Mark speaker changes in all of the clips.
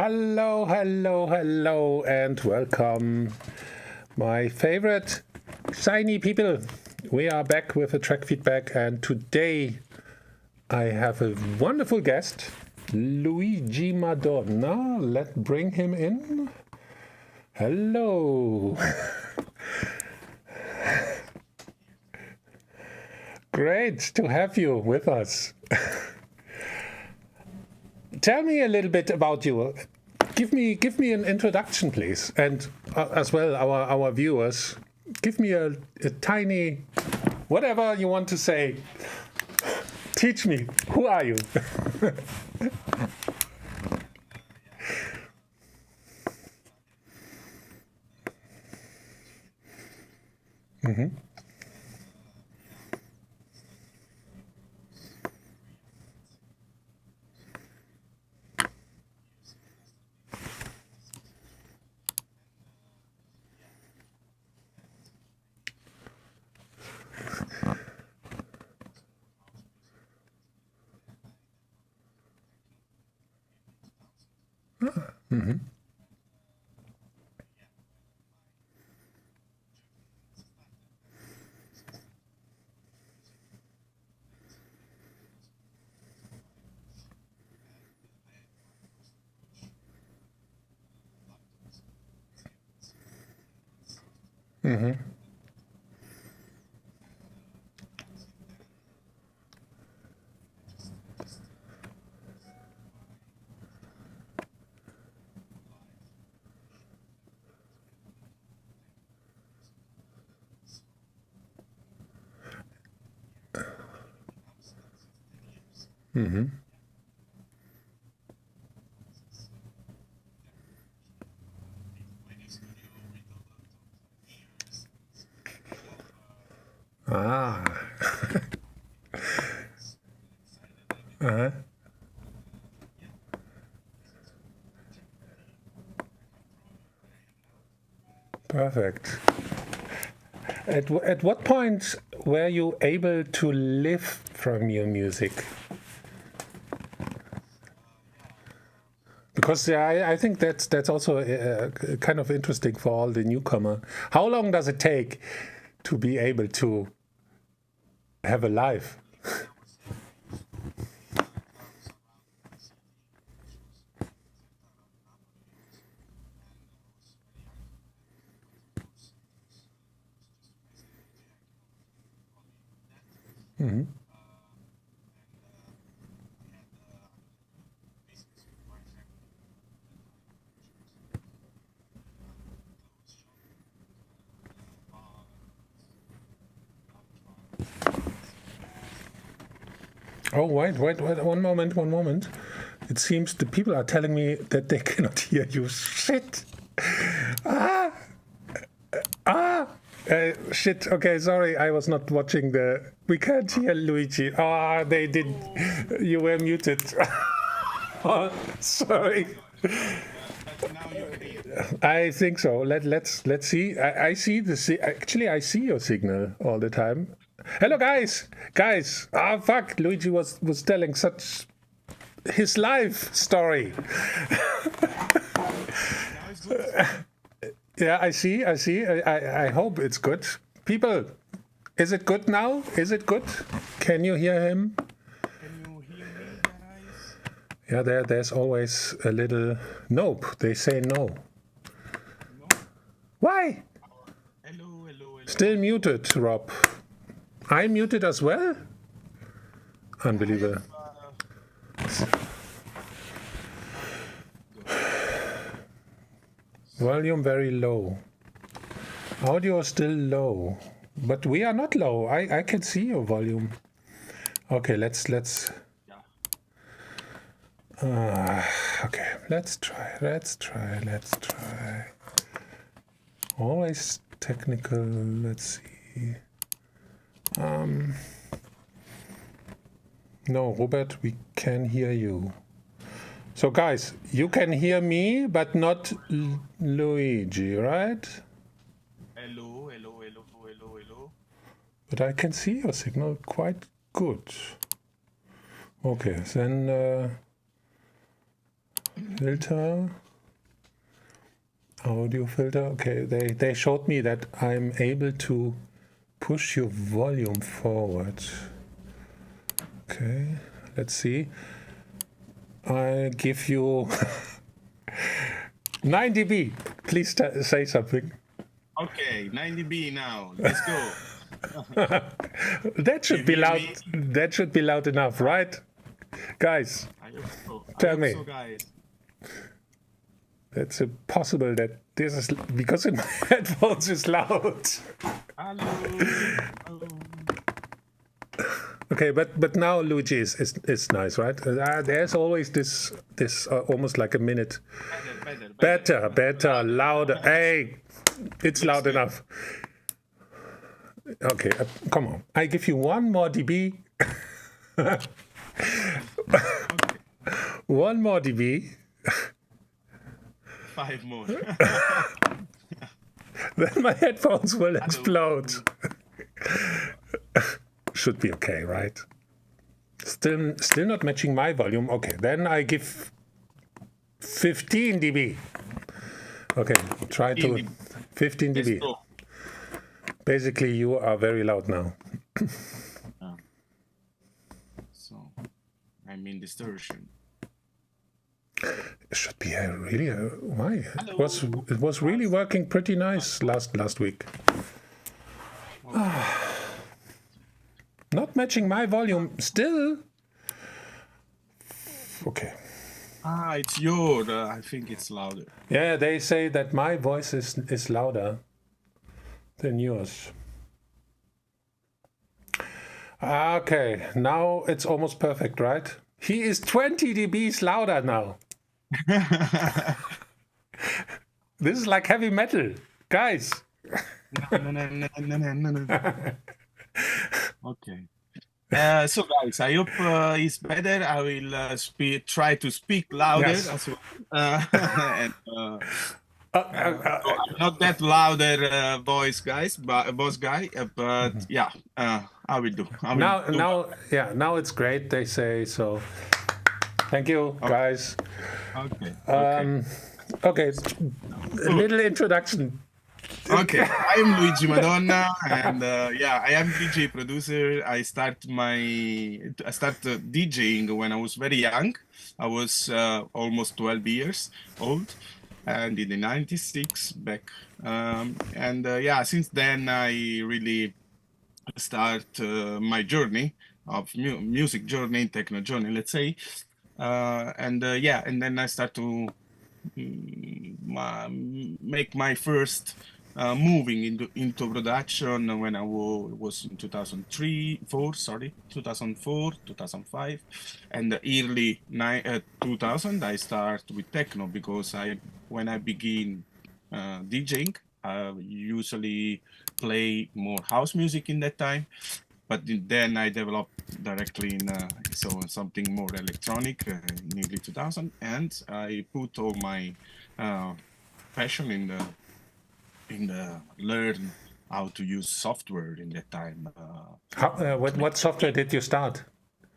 Speaker 1: Hello, hello, hello, and welcome, my favorite SINEE people. We are back with a track feedback, and today I have a wonderful guest, Luigi Madonna. Let's bring him in. Hello. Great to have you with us. Tell me a little bit about you. Give me an introduction, please, and as well our viewers. Give me a tiny, whatever you want to say. Teach me. Who are you? Mm-hmm. Mm-hmm. Mm-hmm. Mm-hmm. Ah. Uh-huh. Perfect. At what point were you able to live from your music? Because I think that's also kind of interesting for all the newcomer. How long does it take to be able to have a life? Mm-hmm. Oh, wait, one moment. It seems the people are telling me that they cannot hear you. Shit. Shit. Okay, sorry, I was not watching the... We can't hear Luigi. Ah, they did. You were muted. Oh, sorry. I think so. Let's see. I see actually I see your signal all the time. Hello, guys. Ah, fuck. Luigi was telling such his life story. Yeah, I see. I hope it's good. People, is it good now? Is it good? Can you hear him?
Speaker 2: Can you hear me, guys?
Speaker 1: Yeah, there's always a little nope. They say no.
Speaker 2: No?
Speaker 1: Why?
Speaker 2: Hello.
Speaker 1: Still muted, Rob. I'm muted as well? Unbelievable. Volume very low. Audio still low. But we are not low. I can see your volume. Okay, let's okay, let's try. Always technical. Let's see. No, Robert, we can hear you. So guys, you can hear me, but not Luigi, right?
Speaker 2: Hello.
Speaker 1: But I can see your signal quite good. Okay, then Filter. Audio filter. Okay, they showed me that I'm able to push your volume forward. Okay, let's see. I give you 9 dB. Please say something.
Speaker 2: Okay, 9 dB now. Let's go.
Speaker 1: That should be loud. That should be loud enough, right, guys?
Speaker 2: I hope so.
Speaker 1: Tell me.
Speaker 2: So, guys.
Speaker 1: It's impossible that this is because in my headphones is loud.
Speaker 2: Hello. Hello.
Speaker 1: Okay, but now Luigi is nice, right? There's always this almost like a minute. Better, louder. Hey, it's loud enough. Okay, come on. I give you 1 more dB. 1 more dB.
Speaker 2: 5 more.
Speaker 1: Then my headphones will explode. Should be okay, right? Still not matching my volume. Okay, then I give 15 dB. Okay, try to 15 dB. Basically, you are very loud now.
Speaker 2: So, I'm in distortion.
Speaker 1: It should be why? It was really working pretty nice last week. Not matching my volume still. Okay.
Speaker 2: It's yours. I think it's louder.
Speaker 1: Yeah, they say that my voice is louder than yours. Okay, now it's almost perfect, right? He is 20 dBs louder now. This is like heavy metal, guys.
Speaker 2: No. Okay. So guys, I hope it's better. I will try to speak louder as well. And, I'm not that louder voice guys, but yeah, I will do.
Speaker 1: Now it's great. They say so. Thank you, guys. Okay. A little introduction.
Speaker 2: Okay, I am Luigi Madonna, and I am DJ producer. I started DJing when I was very young. I was almost 12 years old, and in the 96 back. Since then I really start my journey of music journey, techno journey, let's say. And then I start to make my first moving into production when I was in 2004, 2005, and the early 2000 I start with techno because when I begin DJing, I usually play more house music in that time. But then I developed directly in something more electronic in early 2000, and I put all my passion in the learn how to use software in that time.
Speaker 1: What software did you start?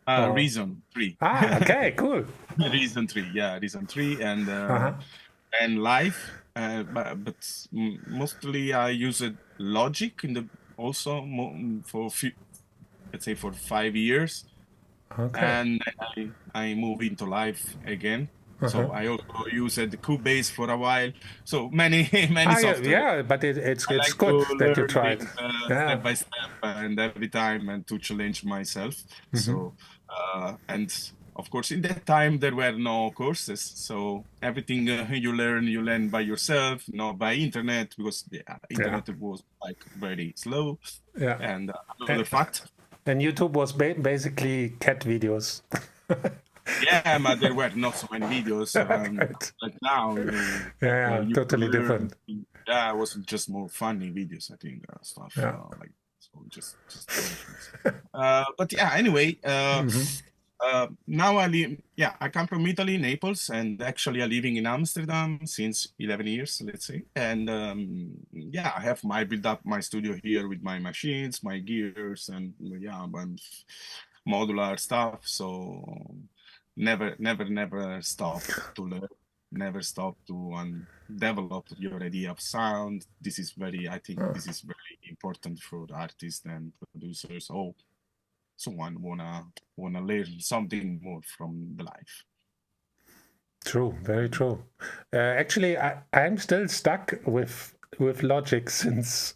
Speaker 2: Reason 3.
Speaker 1: Okay, cool.
Speaker 2: Reason 3, and live, but mostly I used Logic also for let's say for 5 years.
Speaker 1: Okay.
Speaker 2: And I move into live again. So I also used the Cubase for a while. So many software.
Speaker 1: Yeah, but it's
Speaker 2: like
Speaker 1: good that you tried.
Speaker 2: Step by step and every time and to challenge myself. So and of course in that time there were no courses. So everything you learn by yourself, not by internet, because the internet was like very slow.
Speaker 1: Yeah.
Speaker 2: And another fact.
Speaker 1: And YouTube was basically cat videos.
Speaker 2: Yeah, but there were not so many videos. Like now,
Speaker 1: totally different.
Speaker 2: Yeah, it was just more funny videos, I think, stuff.
Speaker 1: Yeah.
Speaker 2: Like so, just. But yeah, anyway, now I live. Yeah, I come from Italy, Naples, and actually I'm living in Amsterdam since 11 years, let's say. And I have built up my studio here with my machines, my gears, and modular stuff. So never stop to learn, never stop to develop your idea of sound. This is I think this is very important for artists and producers. Oh, someone wanna learn something more from the life.
Speaker 1: True, very true. Actually, I'm still stuck with Logic since,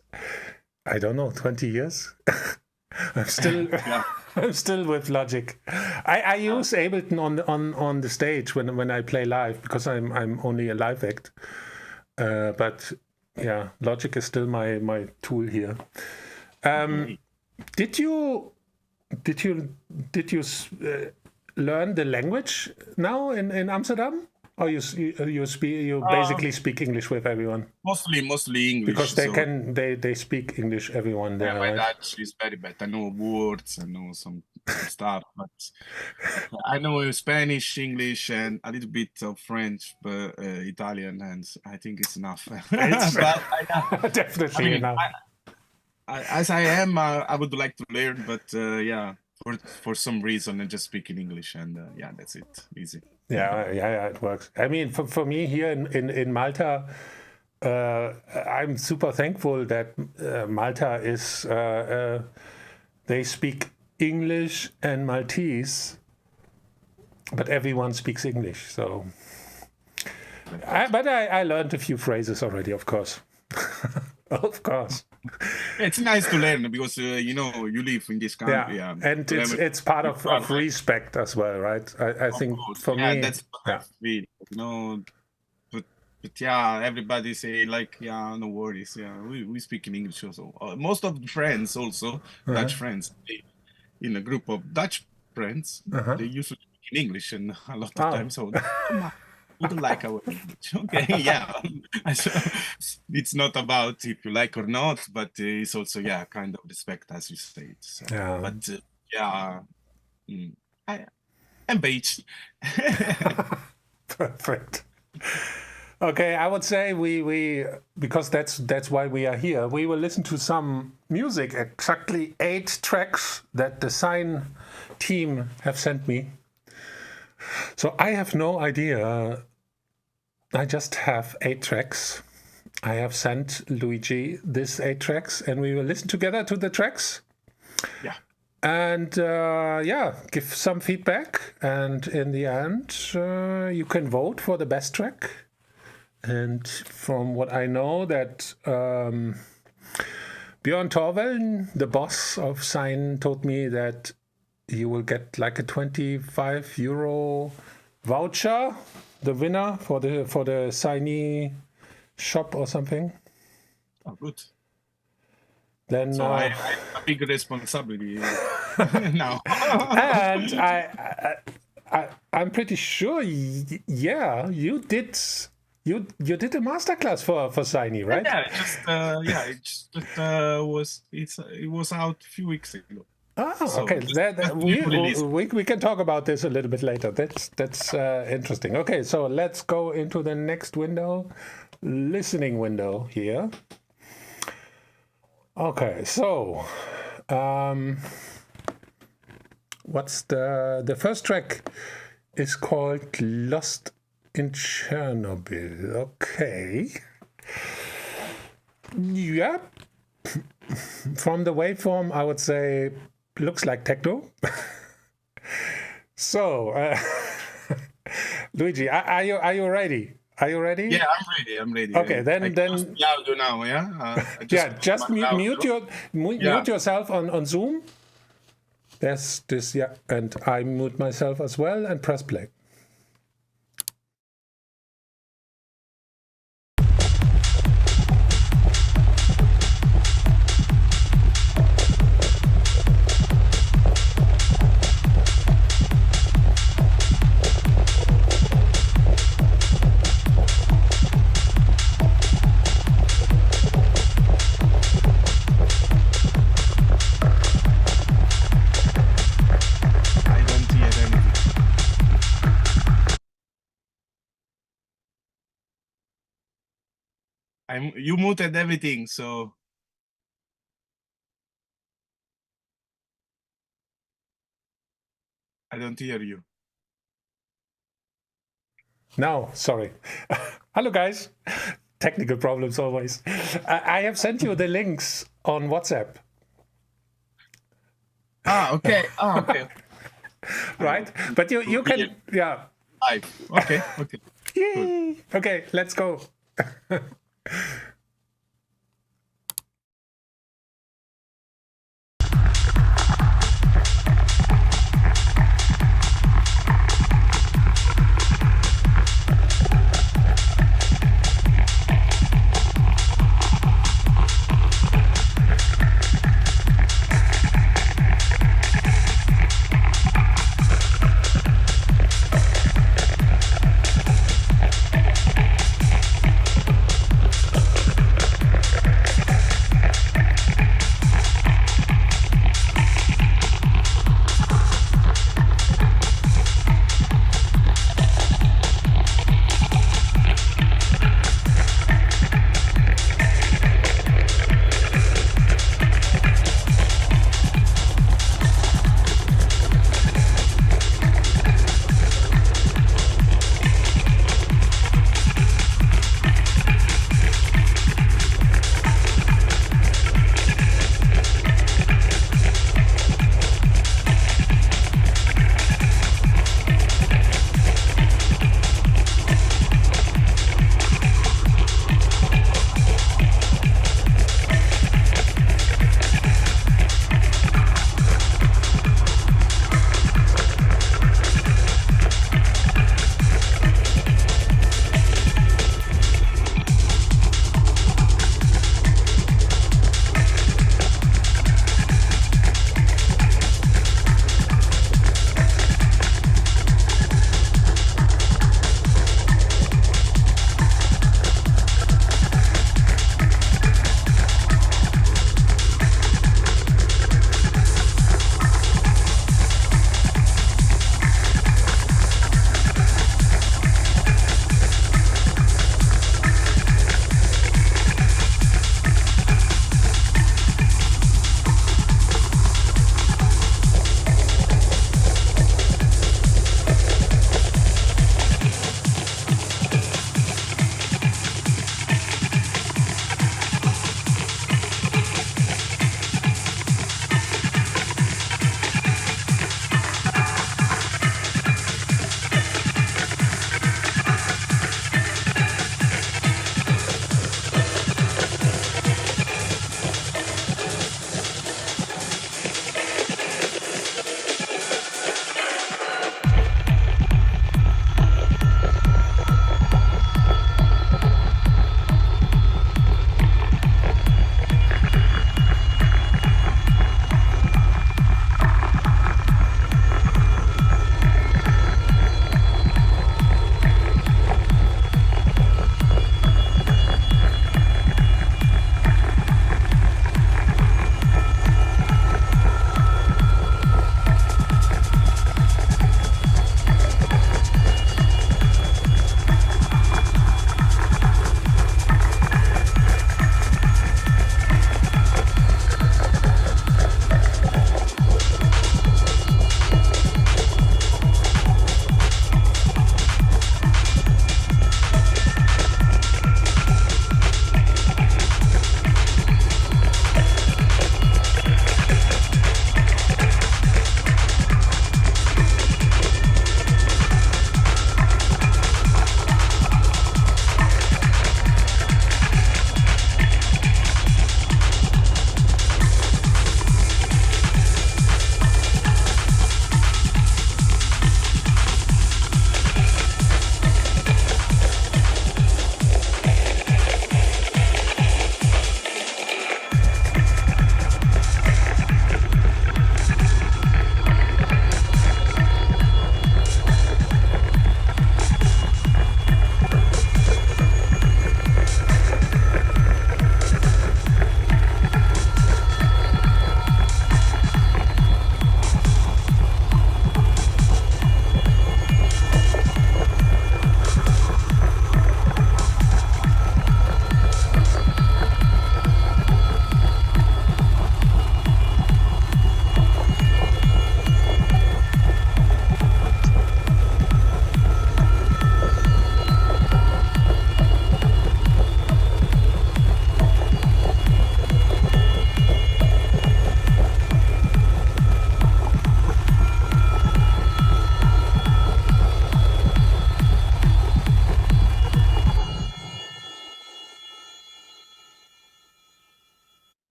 Speaker 1: I don't know, 20 years. I'm still I'm still with Logic. I use Ableton on the stage when I play live, because I'm only a live act. But yeah, Logic is still my tool here. Did you learn the language now in Amsterdam, or you basically speak English with everyone?
Speaker 2: Mostly English,
Speaker 1: because they speak English, everyone there.
Speaker 2: Yeah, my
Speaker 1: right?
Speaker 2: Dutch is very bad. I know words, I know some stuff, but I know Spanish, English, and a little bit of French, but Italian, and I think it's enough.
Speaker 1: It's
Speaker 2: But
Speaker 1: definitely enough.
Speaker 2: As I am, I would like to learn, but yeah, for some reason, I just speak in English, and yeah, that's it. Easy.
Speaker 1: Yeah, it works. I mean, for me here in Malta, I'm super thankful that Malta is they speak English and Maltese, but everyone speaks English. So, but I learned a few phrases already, of course. Of course.
Speaker 2: It's nice to learn because you know, you live in this country.
Speaker 1: Yeah, and it's part of respect as well, right? I think for me,
Speaker 2: that's what I feel. You know, but yeah, everybody say like, yeah, no worries. Yeah, we speak in English also. Most of the friends also, Dutch friends, in a group of Dutch friends, they usually speak in English, and a lot of times, so we don't like our language. Okay, yeah. It's not about if you like or not, but it's also, yeah, kind of respect, as you said. So, but yeah, I'm Babicz.
Speaker 1: Perfect. Okay, I would say we because that's why we are here. We will listen to some music, exactly 8 tracks that the SINEE team have sent me. So I have no idea. I just have 8 tracks. I have sent Luigi these 8 tracks, and we will listen together to the tracks.
Speaker 2: Yeah.
Speaker 1: And yeah, give some feedback. And in the end, you can vote for the best track. And from what I know, that Björn Torvellen, the boss of SINEE, told me that you will get like a €25 voucher, the winner for the SINEE shop or something.
Speaker 2: Oh, good.
Speaker 1: Then
Speaker 2: so I have a big responsibility now.
Speaker 1: And I'm pretty sure, yeah, you did a masterclass for SINEE, right?
Speaker 2: Yeah, it was out a few weeks ago.
Speaker 1: So okay. We can talk about this a little bit later. That's interesting. Okay, so let's go into the next window, listening window here. Okay, so what's the first track is called Lost in Chernobyl. Okay. Yeah. From the waveform, I would say looks like techno. So, Luigi, are you ready? Are you ready?
Speaker 2: Yeah, I'm ready.
Speaker 1: Okay, then
Speaker 2: audio now, yeah.
Speaker 1: Just mute yourself on Zoom. There's this, yeah, and I mute myself as well and press play.
Speaker 2: You muted everything, so I don't hear you.
Speaker 1: No, sorry. Hello, guys. Technical problems always. I have sent you the links on WhatsApp.
Speaker 2: Okay.
Speaker 1: Right? But you can, yeah.
Speaker 2: Okay.
Speaker 1: Yay. Okay, let's go.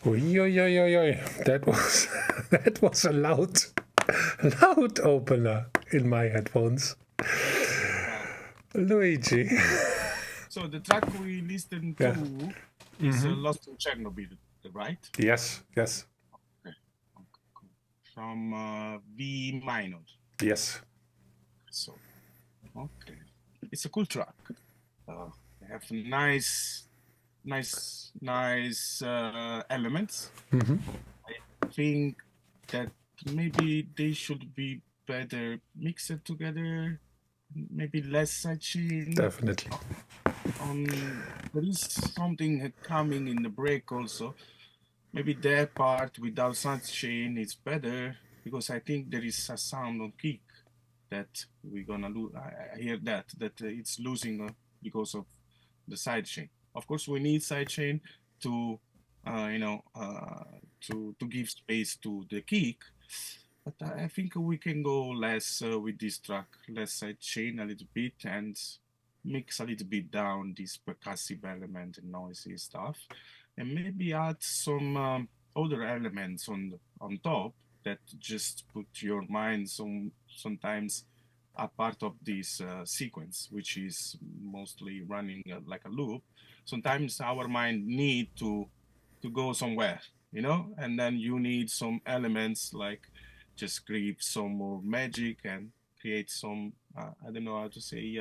Speaker 1: Oi, oi, oi, oi, oi. That was a loud opener in my headphones. Luigi.
Speaker 2: So the track we listened to is Lost in Chernobyl, right?
Speaker 1: Yes, yes.
Speaker 2: Okay. Cool. From V minor.
Speaker 1: Yes.
Speaker 2: So, okay. It's a cool track. They have nice elements. I think that maybe they should be better mixed together. Maybe less sidechain.
Speaker 1: Definitely.
Speaker 2: There is something coming in the break also. Maybe that part without sidechain is better because I think there is a sound on kick that we're gonna lose. I hear that it's losing because of the sidechain. Of course, we need sidechain to to give space to the kick. But I think we can go less with this track, less sidechain a little bit and mix a little bit down this percussive element and noisy stuff, and maybe add some other elements on top that just put your mind sometimes a part of this sequence, which is mostly running like a loop. Sometimes our mind need to go somewhere, and then you need some elements like just create some more magic and create some I don't know how to say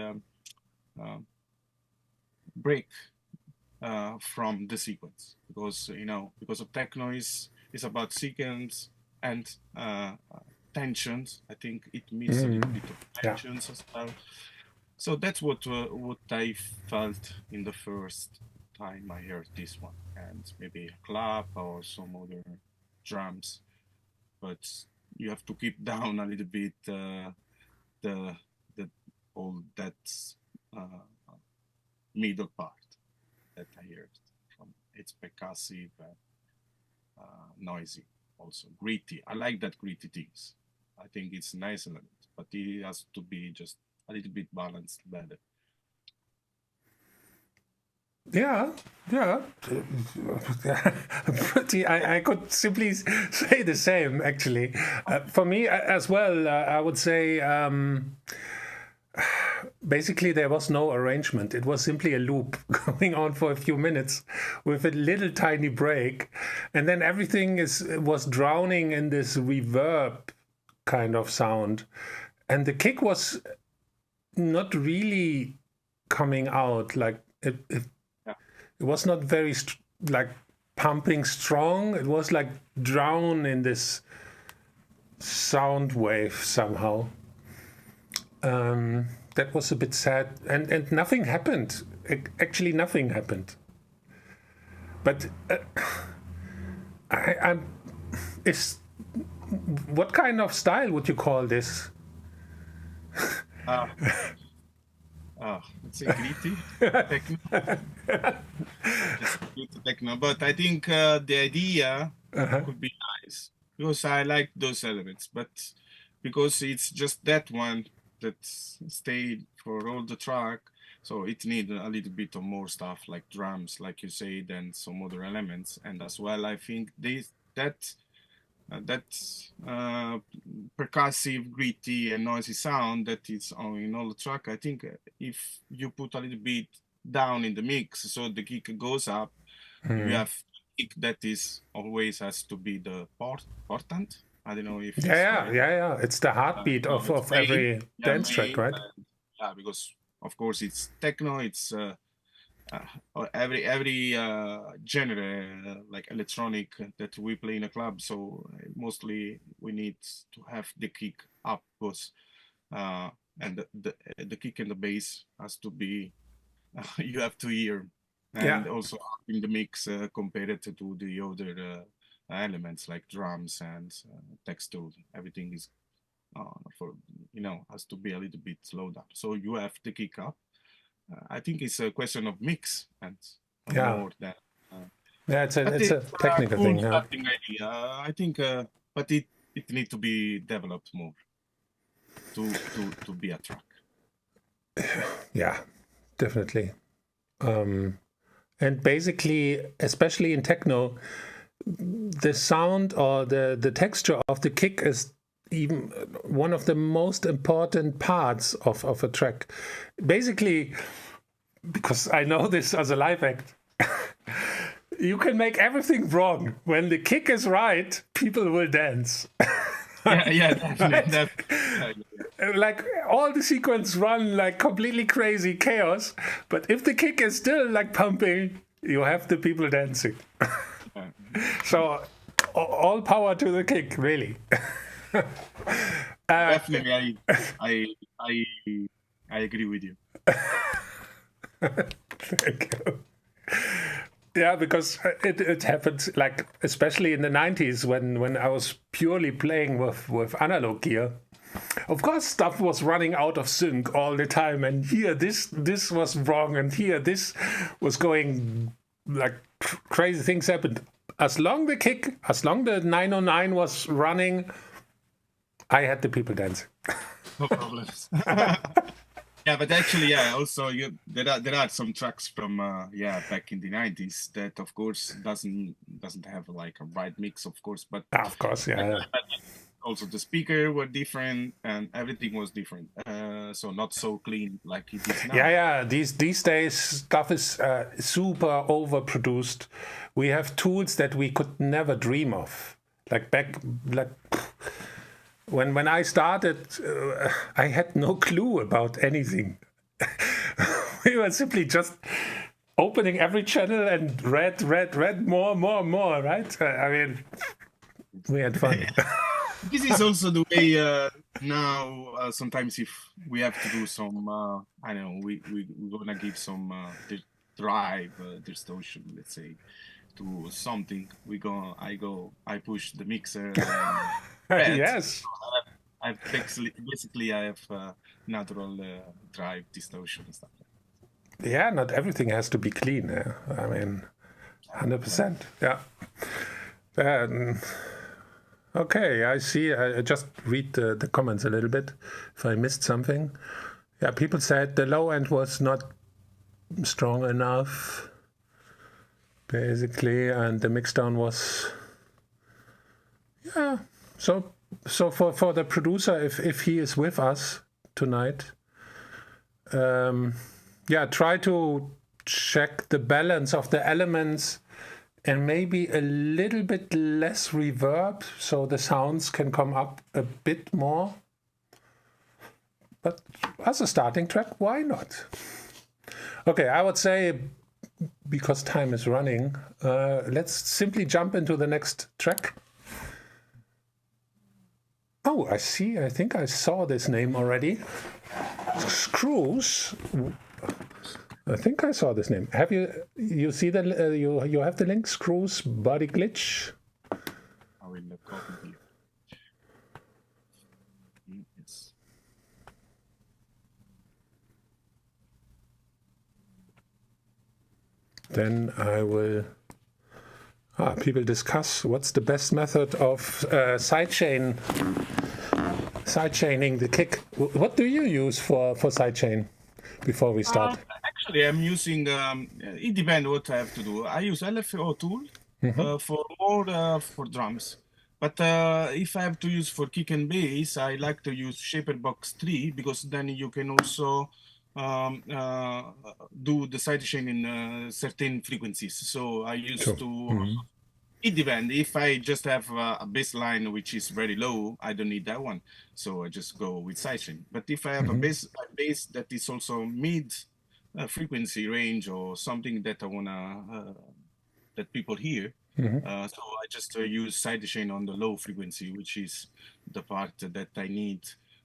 Speaker 2: break from the sequence, because because of techno is about sequence and tensions. I think it meets a little bit of tensions as well. So that's what I felt in the first time I heard this one, and maybe a clap or some other drums, but you have to keep down a little bit the all that middle part that I heard from. It's percussive, noisy, also gritty. I like that gritty things. I think it's nice element, but it has to be just a little bit balanced better.
Speaker 1: Yeah. Pretty. I could simply say the same. Actually, for me as well, I would say. Basically, there was no arrangement. It was simply a loop going on for a few minutes with a little tiny break, and then everything was drowning in this reverb kind of sound, and the kick was not really coming out like it was not very like pumping strong. It was like drowned in this sound wave somehow. That was a bit sad, and nothing happened. Actually, nothing happened. But what kind of style would you call this?
Speaker 2: Let's say gritty techno. Techno, but I think the idea could be nice because I like those elements, but because it's just that one that stayed for all the track, so it needs a little bit of more stuff like drums, like you said, and some other elements. And as well, I think that percussive, gritty, and noisy sound that is in all the track. I think if you put a little bit down in the mix, so the kick goes up, you have kick that is always has to be the important. I don't know if
Speaker 1: yeah. It's the heartbeat of every dance track, right?
Speaker 2: Yeah, because of course it's techno. It's every genre like electronic that we play in a club. So mostly we need to have the kick up, because and the kick and the bass has to be you have to hear, and also in the mix compared to the other elements like drums and texture. Everything is for has to be a little bit slowed up, so you have to kick up. I think it's a question of mix and more than
Speaker 1: it's a technical
Speaker 2: cool
Speaker 1: thing. Yeah.
Speaker 2: Idea. I think but it needs to be developed more to be a track.
Speaker 1: Yeah, definitely. And basically, especially in techno, the sound or the texture of the kick is even one of the most important parts of a track. Basically, because I know this as a live act, you can make everything wrong. When the kick is right, people will dance.
Speaker 2: Yeah, definitely.
Speaker 1: Like all the sequence run like completely crazy chaos, but if the kick is still like pumping, you have the people dancing. So all power to the kick, really.
Speaker 2: Definitely, I agree with you.
Speaker 1: Thank you. Yeah, because it happened like especially in the 90s when I was purely playing with analog gear. Of course, stuff was running out of sync all the time, and here this was wrong, and here this was going like crazy things happened. As long the 909 was running, I had the people dancing.
Speaker 2: No problems. Yeah, but actually, also there are some tracks from back in the 90s that of course doesn't have like a right mix, of course, but
Speaker 1: Of course, yeah.
Speaker 2: also the speaker were different and everything was different, so not so clean like it is now.
Speaker 1: Yeah. These days stuff is super overproduced. We have tools that we could never dream of. When I started, I had no clue about anything. We were simply just opening every channel and read more, right? I mean, we had fun.
Speaker 2: This is also the way now. Sometimes if we have to do some, I don't know, we're gonna give some drive distortion, let's say, to something. I push the mixer.
Speaker 1: Yes.
Speaker 2: I basically I have natural drive distortion and stuff.
Speaker 1: Yeah, not everything has to be clean. Yeah? I mean, 100%. Yeah. Okay, I see. I just read the comments a little bit if I missed something. Yeah, people said the low end was not strong enough, basically, and the mixdown was... Yeah, so for the producer, if he is with us tonight, try to check the balance of the elements and maybe a little bit less reverb so the sounds can come up a bit more. But as a starting track, why not? Okay, I would say, because time is running, let's simply jump into the next track. Oh, I see. I think I saw this name already. Screws. I think I saw this name. Have you see the you have the link? Screws Body Glitch.
Speaker 2: I will copy here. Yes.
Speaker 1: Then I will. People discuss what's the best method of sidechaining the kick. What do you use for sidechain before we start?
Speaker 2: Actually, I'm using, it depends what I have to do. I use LFO tool for more for drums. But if I have to use for kick and bass, I like to use Shaperbox 3 because then you can also do the sidechain in certain frequencies. So I used to... It depends. If I just have a bass line which is very low, I don't need that one. So I just go with sidechain. But if I have a bass that is also mid frequency range or something that I wanna that people hear, so I just use sidechain on the low frequency, which is the part that I need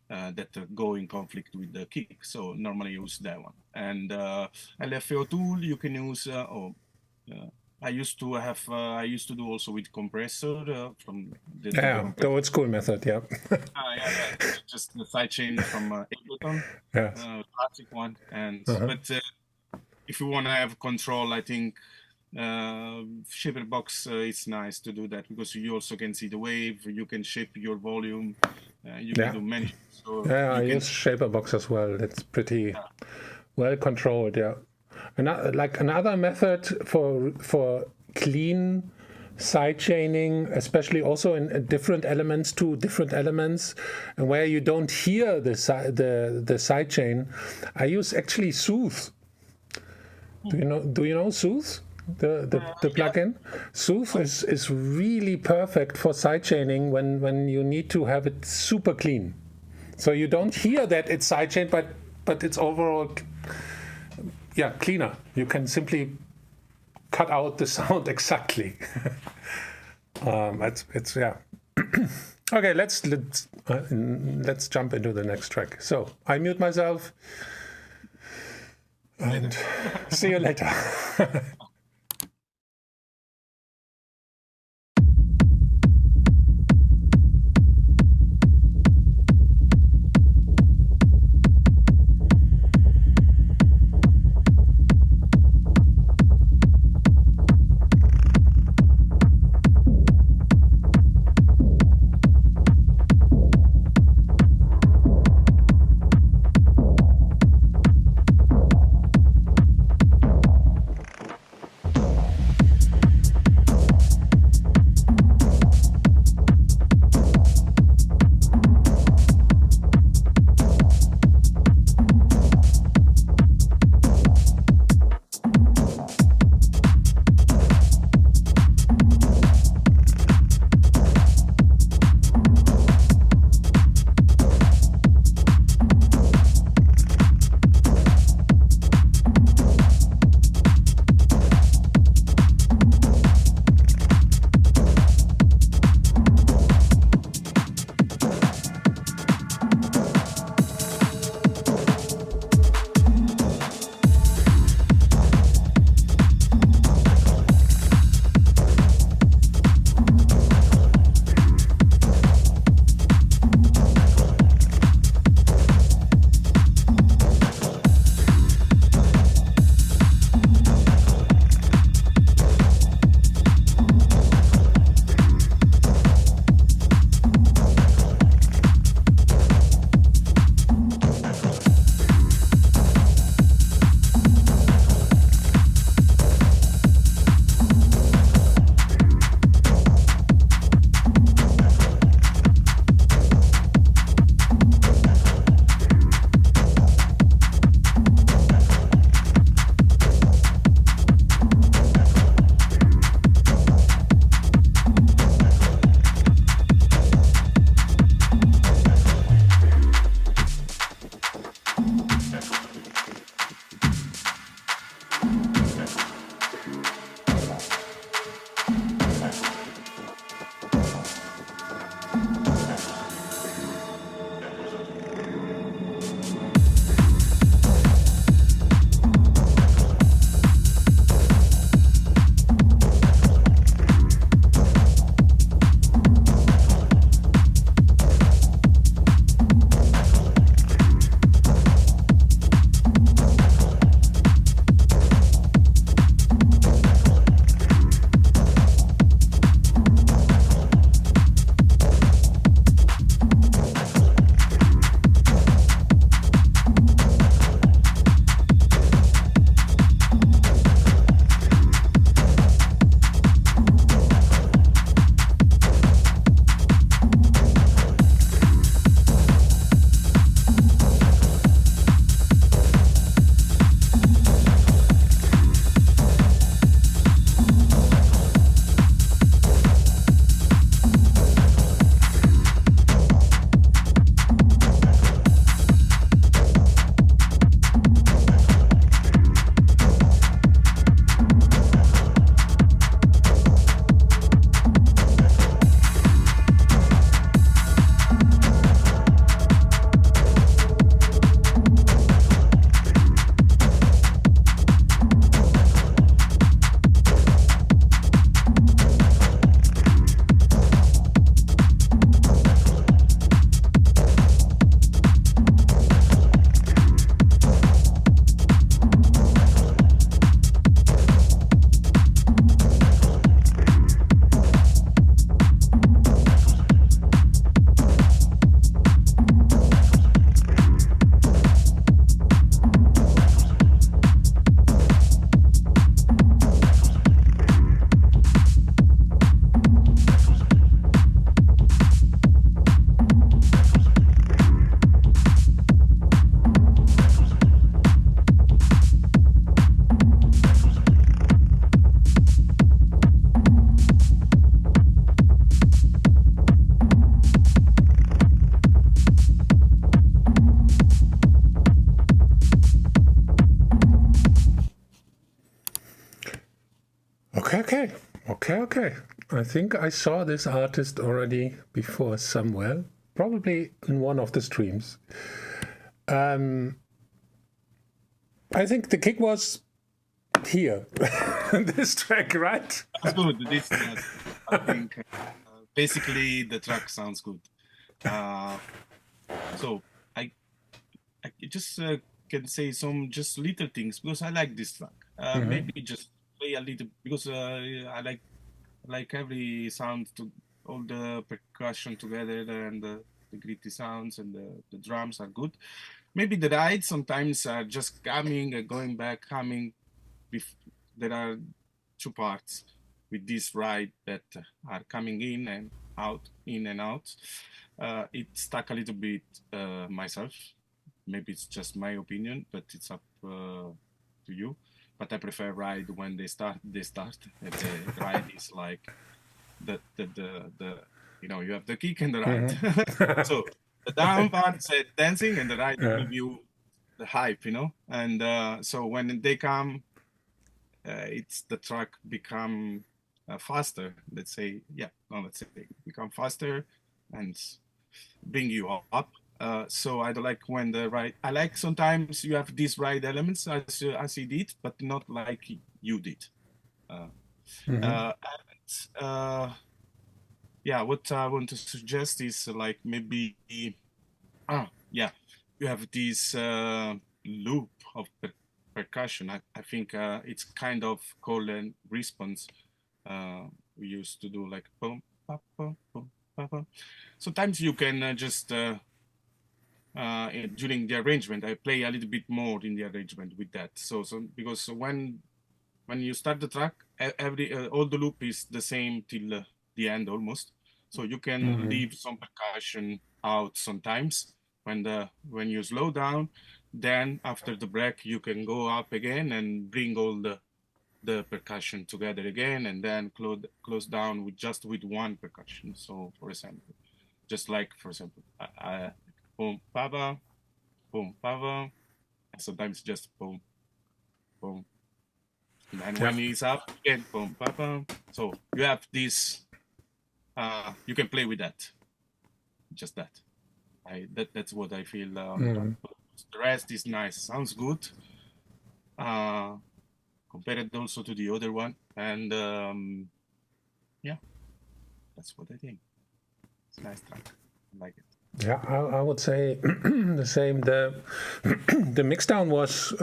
Speaker 2: that go in conflict with the kick. So normally I use that one. And LFO tool you can use. I used to do also with compressor from the
Speaker 1: old school method, yeah.
Speaker 2: Just the sidechain from ABLETON, classic one. And but if you want to have control, I think Shaperbox it's nice to do that because you also can see the wave, you can shape your volume, you can do many. So
Speaker 1: I use Shaperbox as well. It's pretty well controlled, yeah. Another method for clean sidechaining, especially also in different elements to different elements, and where you don't hear the sidechain, I use actually Soothe. Do you know Soothe? The plugin? Soothe is really perfect for sidechaining when you need to have it super clean. So you don't hear that it's sidechained, but it's overall cleaner. You can simply cut out the sound exactly. It's Okay, let's jump into the next track. So I mute myself and see you later. Okay, I think I saw this artist already before somewhere, probably in one of the streams. I think the kick was here, this track, right?
Speaker 2: That's good. This, I think, basically the track sounds good. So I just can say some just little things because I like this track. Maybe just play a little because I like every sound to all the percussion together and the gritty sounds and the drums are good. Maybe the rides sometimes are just coming and going back, coming. There are two parts with this ride that are coming in and out, in and out. It stuck a little bit myself. Maybe it's just my opinion, but it's up to you. But I prefer ride when they start. And the ride is like the you have the kick and the ride. So the down part said dancing and the ride give you the hype, And so when they come, it's the track become faster. Let's say, become faster and bring you up. So I don't like when the ride. I like sometimes you have these ride elements as he did, but not like you did. What I want to suggest is like maybe, you have this loop of percussion. I think it's kind of call and response. We used to do like boom, pa, boom, boom, pa, pa. Sometimes you can just during the arrangement, I play a little bit more in the arrangement with that. So because when you start the track, all the loop is the same till the end almost. So you can leave some percussion out sometimes when you slow down. Then after the break, you can go up again and bring all the percussion together again, and then close down with one percussion. So for example, boom, pava, and sometimes just boom, boom. And then when it's up again, boom, pava. So you have this. You can play with that. Just that. That's what I feel. The rest is nice. Sounds good. Compared also to the other one, and that's what I think. It's a nice track. I like it.
Speaker 1: Yeah, I would say the same. The mixdown was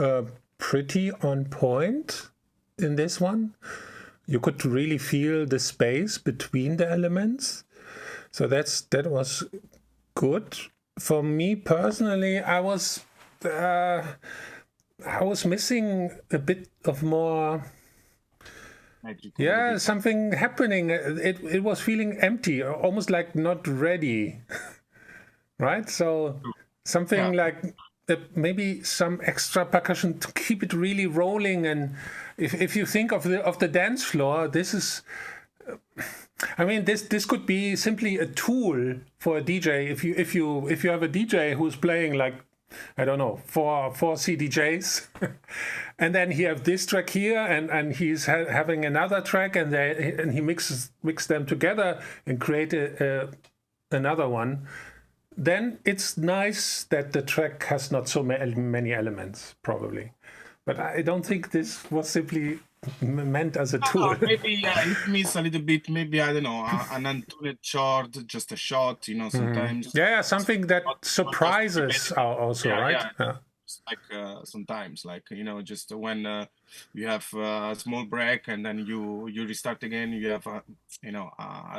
Speaker 1: pretty on point in this one. You could really feel the space between the elements. So that was good. For me personally, I was missing a bit of more. Yeah, something happening. It was feeling empty, almost like not ready. Right? So something like maybe some extra percussion to keep it really rolling. And if you think of the dance floor, this is. I mean, this could be simply a tool for a DJ. If you have a DJ who's playing like, I don't know, four CDJs, and then he have this track here, and he's having another track, and he mix them together and create another one. Then it's nice that the track has not so many elements, probably. But I don't think this was simply meant as a tool.
Speaker 2: Maybe it means a little bit. Maybe I don't know, an untuned shot, just a shot. Sometimes.
Speaker 1: Yeah, something that surprises also, right?
Speaker 2: Yeah. Like sometimes, like just when you have a small break and then you restart again, you have a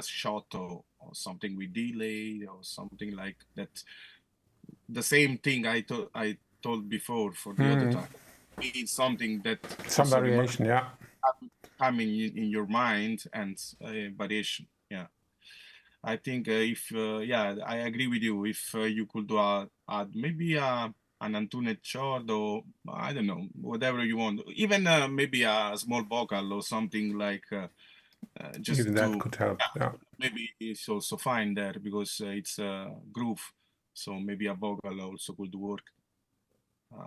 Speaker 2: shot or something with delay or something like that. The same thing I told before for the other time. It's something that
Speaker 1: some variation,
Speaker 2: coming in your mind and variation. Yeah, I think if I agree with you. If you could add maybe an untuned chord or I don't know, whatever you want, even maybe a small vocal or something like just
Speaker 1: even that could help. Yeah,
Speaker 2: maybe it's also fine there because it's a groove. So maybe a vocal also could work.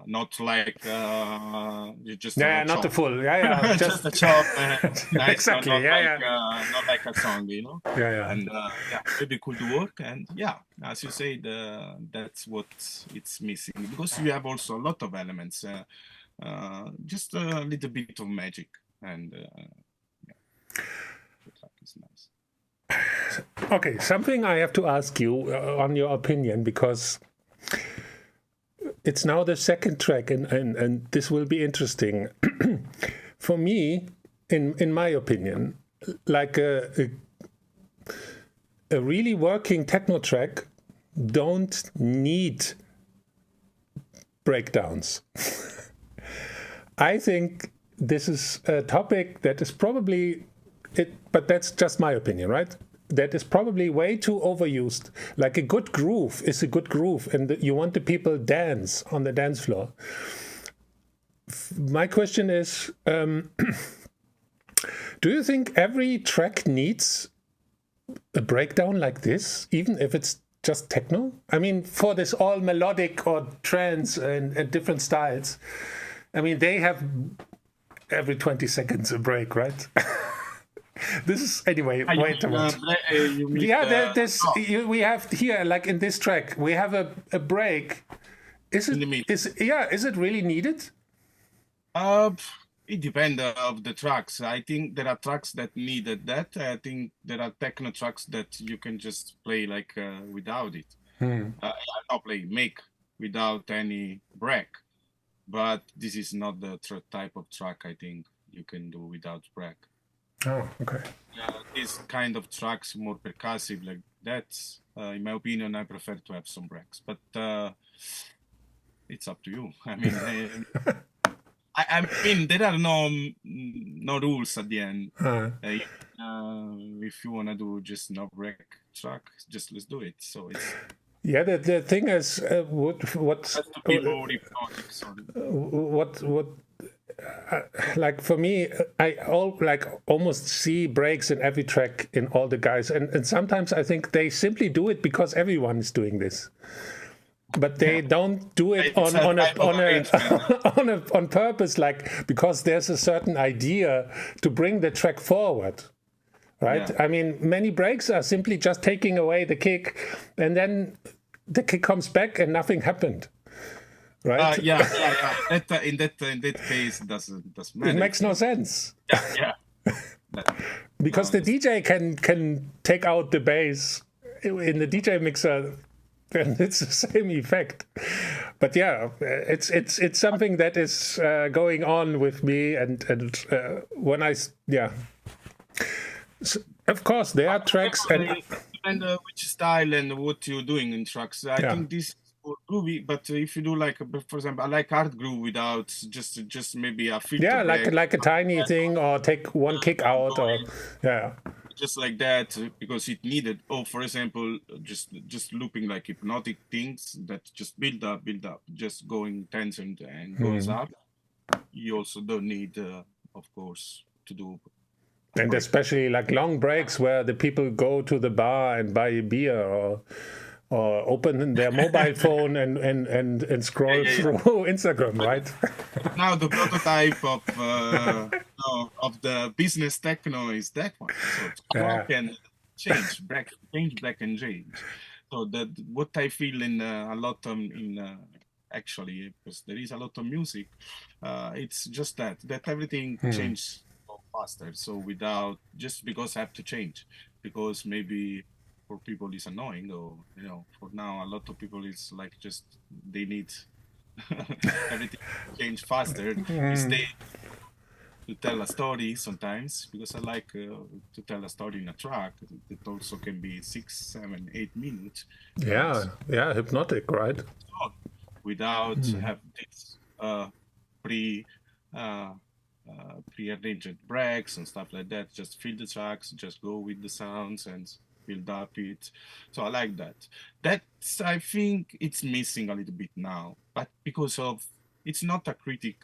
Speaker 2: not like just
Speaker 1: Yeah,
Speaker 2: a
Speaker 1: not the
Speaker 2: chop.
Speaker 1: full. Yeah,
Speaker 2: Just a chop. Nice,
Speaker 1: exactly.
Speaker 2: not
Speaker 1: Yeah,
Speaker 2: like
Speaker 1: yeah,
Speaker 2: not like a song, you know.
Speaker 1: yeah.
Speaker 2: And yeah, maybe could work. And yeah, as you say, that's what it's missing, because you have also a lot of elements, just a little bit of magic, and yeah, the track is nice.
Speaker 1: Okay, something I have to ask you on your opinion, because it's now the second track, and this will be interesting. For me, in my opinion, like a really working techno track don't need breakdowns. I think this is a topic that is probably but that's just my opinion, right? That is probably way too overused. Like a good groove is a good groove, and you want the people dance on the dance floor. My question is, do you think every track needs a breakdown like this, even if it's just techno? I mean, for this all melodic or trance and different styles, I mean, they have every 20 seconds a break, right? This is anyway way too much. Yeah, we have here, like in this track, we have a break. Is it really needed?
Speaker 2: It depends of the tracks. I think there are tracks that needed that. I think there are techno tracks that you can just play like without it. Not play, make without any break. But this is not the type of track I think you can do without break.
Speaker 1: Oh, okay.
Speaker 2: These kind of tracks, more percussive like that, in my opinion, I prefer to have some breaks. But it's up to you. I mean, I mean, there are no rules at the end. If you wanna do just no break track, just let's do it. So it's.
Speaker 1: Yeah, the thing is, like for me, I almost see breaks in every track in all the guys, and sometimes I think they simply do it because everyone is doing this, but they don't do it on purpose, like because there's a certain idea to bring the track forward. Right? Yeah. I mean, many breaks are simply just taking away the kick, and then the kick comes back and nothing happened. Right?
Speaker 2: In that case, doesn't matter.
Speaker 1: It makes no sense.
Speaker 2: Yeah.
Speaker 1: Because the DJ can take out the bass in the DJ mixer, and it's the same effect. But yeah, it's something that is going on with me, and when So, of course, there are tracks
Speaker 2: and which style and what you're doing in tracks. I think this is more groovy, but if you do like, for example, I like hard groove without just maybe a filter.
Speaker 1: Yeah, like a tiny thing, or take one kick out, or
Speaker 2: just like that because it needed. Or for example, just looping like hypnotic things that just build up, just going tense and goes up. You also don't need, of course, to do.
Speaker 1: And especially like long breaks where the people go to the bar and buy a beer or open their mobile phone and scroll through Instagram, right?
Speaker 2: Now the prototype of the business techno is that one. So can change, black and change. So that what I feel in a lot actually, because there is a lot of music, it's just that everything changes faster. So without, just because I have to change, because maybe for people it's annoying, or for now a lot of people is like just they need everything to change faster instead to tell a story sometimes, because I like to tell a story in a track. It also can be 6, 7, 8 minutes.
Speaker 1: Yeah, hypnotic, right?
Speaker 2: Without have this pre-arranged breaks and stuff like that. Just feel the tracks, just go with the sounds and build up it. So I like that. That's, I think it's missing a little bit now, but because of, it's not a critic.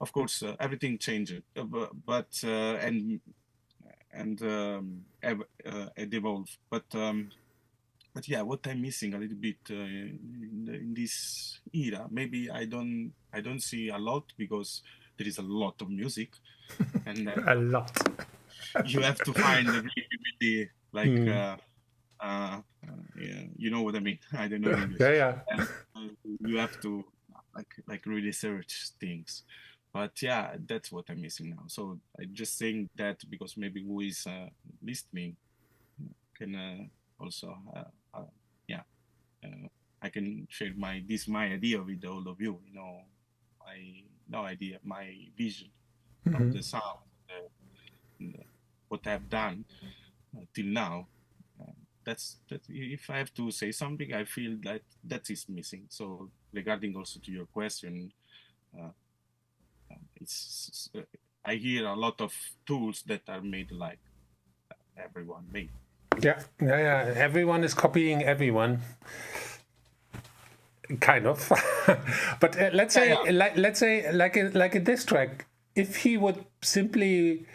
Speaker 2: Of course, everything changed, but it evolved. But but yeah, what I'm missing a little bit in this era, maybe I don't see a lot because there is a lot of music, and
Speaker 1: A lot.
Speaker 2: you have to find the really like yeah, you know what I mean. I don't know English.
Speaker 1: Yeah.
Speaker 2: And, you have to like really search things, but yeah, that's what I'm missing now. So I just saying that because maybe who is listening can also yeah, I can share my idea with all of you. You know, my vision of the sound, what I've done till now. That's if I have to say something, I feel that is missing. So regarding also to your question, it's I hear a lot of tools that are made like everyone made.
Speaker 1: Yeah. Everyone is copying everyone, kind of. But let's say, like in this track, if he would simply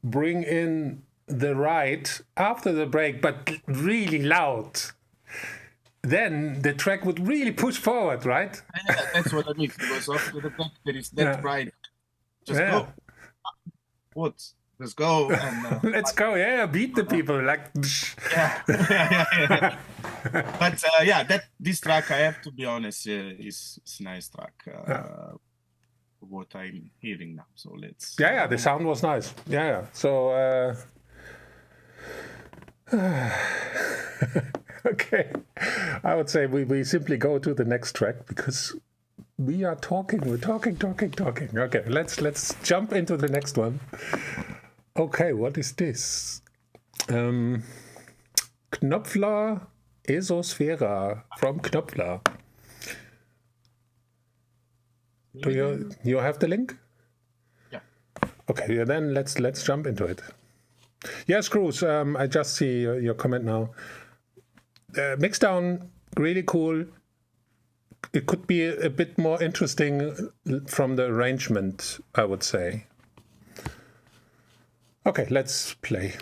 Speaker 1: bring in the ride after the break, but really loud, then the track would really push forward, right?
Speaker 2: Yeah, that's what I mean. Because after the break, there is that ride. Just go. What? Let's go. And,
Speaker 1: let's go. Yeah, beat the people. Like.
Speaker 2: Yeah. But this track, I have to be honest, is a nice track. What I'm hearing now. So let's.
Speaker 1: Yeah. The sound was nice. Yeah. So. Okay, I would say we simply go to the next track because we are talking. We're talking. Okay, let's jump into the next one. Okay, what is this? Knopfler Esosphera from Knopfler. Do you have the link?
Speaker 2: Yeah.
Speaker 1: Okay, then let's jump into it. Yes, Cruz, I just see your comment now. Mixdown, really cool. It could be a bit more interesting from the arrangement, I would say. Okay, let's play.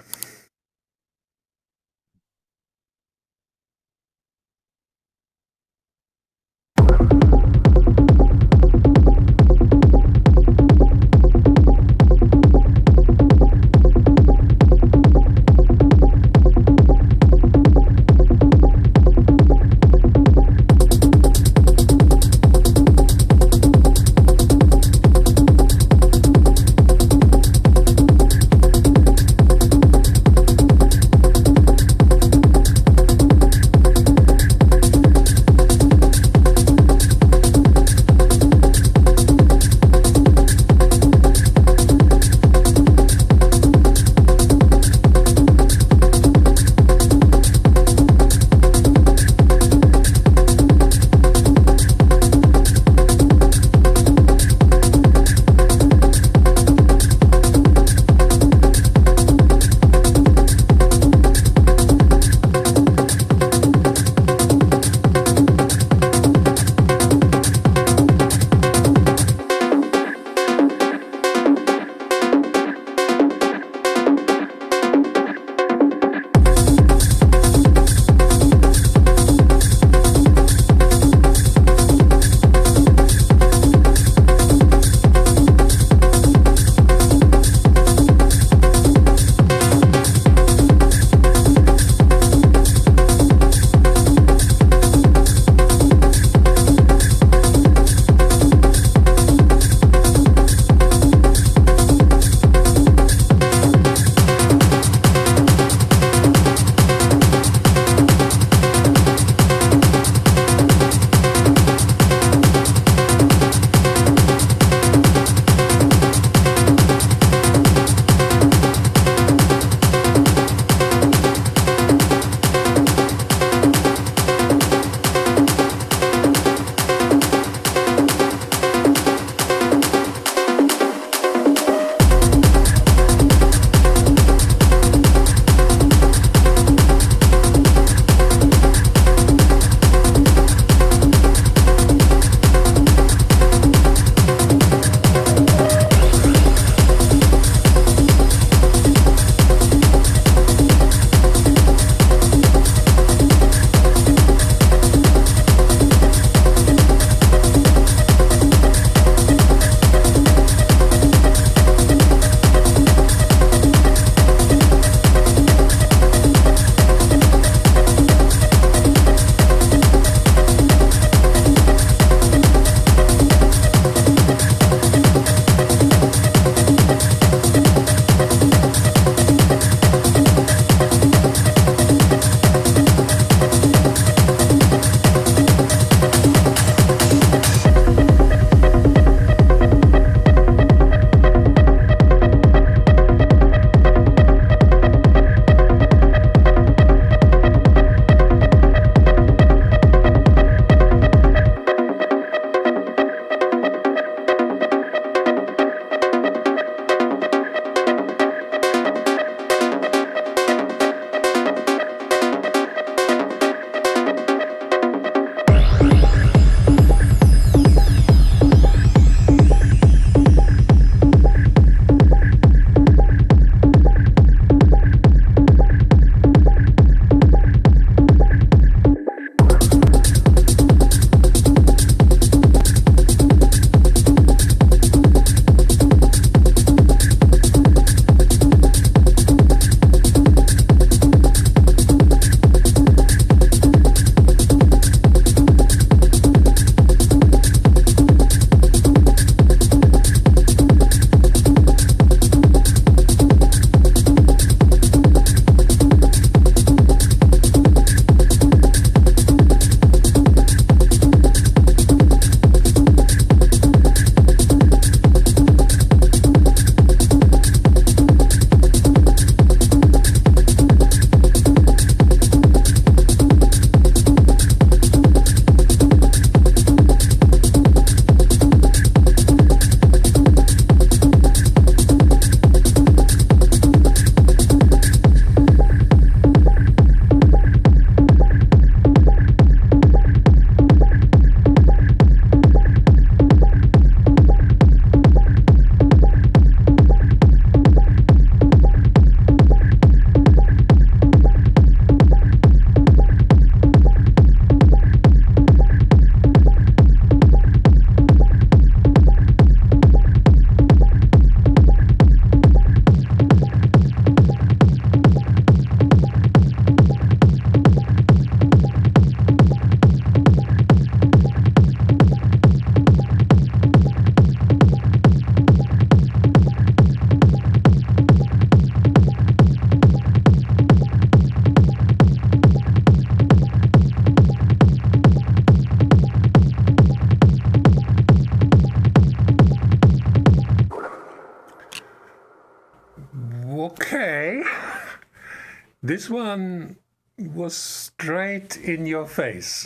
Speaker 1: This one was straight in your face,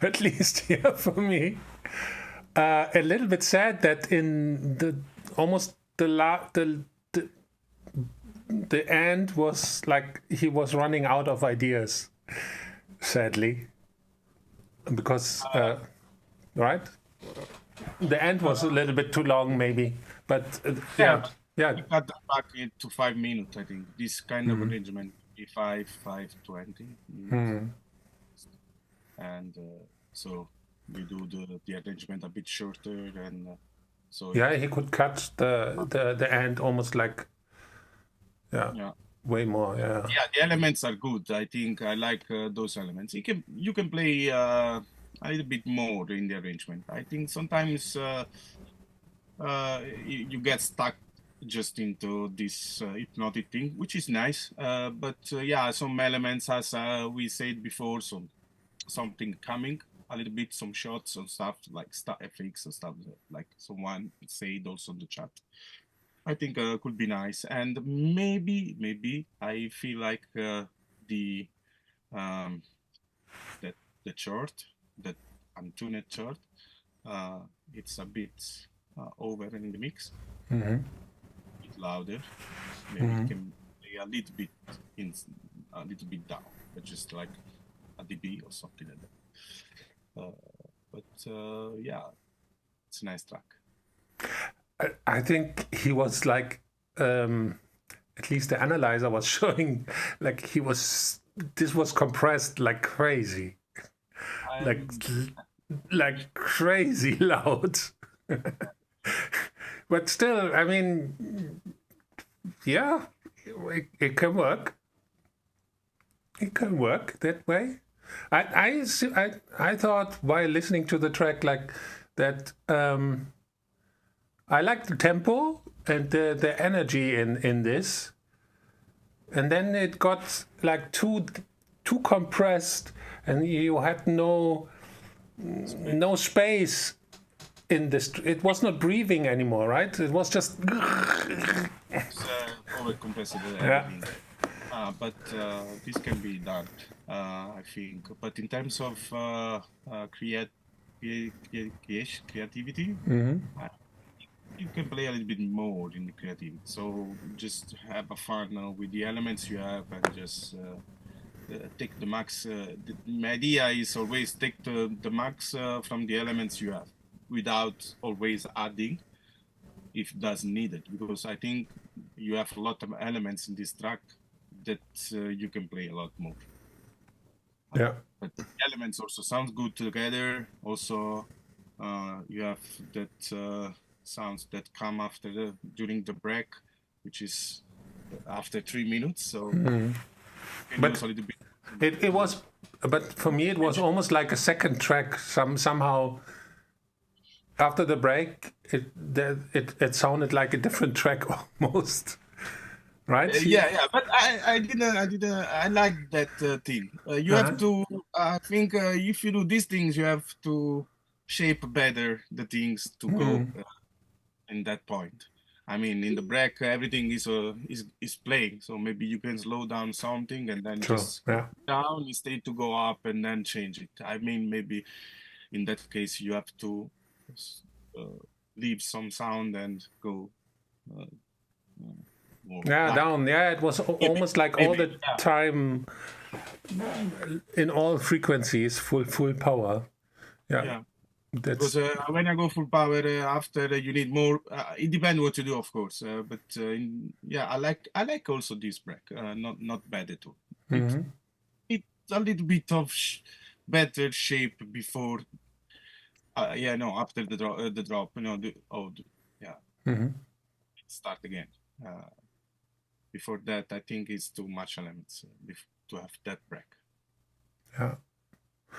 Speaker 1: at least here for me. A little bit sad that in the almost the end was like he was running out of ideas, sadly, because right, the end was a little bit too long maybe, but yeah.
Speaker 2: You cut that back into 5 minutes, I think. This kind of arrangement, 5:20, and so you do the arrangement a bit shorter, and so
Speaker 1: yeah, he could cut the end almost like way more. Yeah,
Speaker 2: the elements are good. I think I like those elements. You can play a little bit more in the arrangement. I think sometimes you get stuck just into this hypnotic thing, which is nice. But yeah, some elements, as we said before, something coming a little bit, some shots and stuff like FX and stuff like someone said also in the chat. I think could be nice, and maybe I feel like the chart, that untuned chart, it's a bit over in the mix. Louder, maybe it can play a little bit down, but just like a dB or something like that. But yeah, it's a nice track.
Speaker 1: I think he was like, at least the analyzer was showing like this was compressed like crazy, like crazy loud. But still, I mean, yeah, it can work. It can work that way. I thought while listening to the track like that, I like the tempo and the energy in this, and then it got like too compressed, and you had no space in this. It was not breathing anymore, right? It was just
Speaker 2: it's over-compressed. But this can be done, I think. But in terms of creativity, you can play a little bit more in the creativity. So just have a fun with the elements you have, and just take the max. My idea is always take the max from the elements you have, without always adding if that's needed, because I think you have a lot of elements in this track that you can play a lot more.
Speaker 1: Yeah.
Speaker 2: But the elements also sound good together. Also, you have that sounds that come after during the break, which is after 3 minutes. So,
Speaker 1: but
Speaker 2: a little bit.
Speaker 1: It was, but for me it was almost like a second track. Somehow. After the break, it sounded like a different track almost, right?
Speaker 2: Yeah. But I like that thing. You have to. I think if you do these things, you have to shape better the things to go in that point. I mean, in the break, everything is playing. So maybe you can slow down something and then just down instead to go up and then change it. I mean, maybe in that case you have to leave some sound and go more
Speaker 1: down. Yeah, it was almost like all the time in all frequencies, full power. Yeah.
Speaker 2: Because when I go full power, after you need more. It depends what you do, of course. But I like also this break. Not bad at all. It's a little bit of better shape before. After the drop, start again. Before that, I think it's too much elements to have that break.
Speaker 1: Yeah.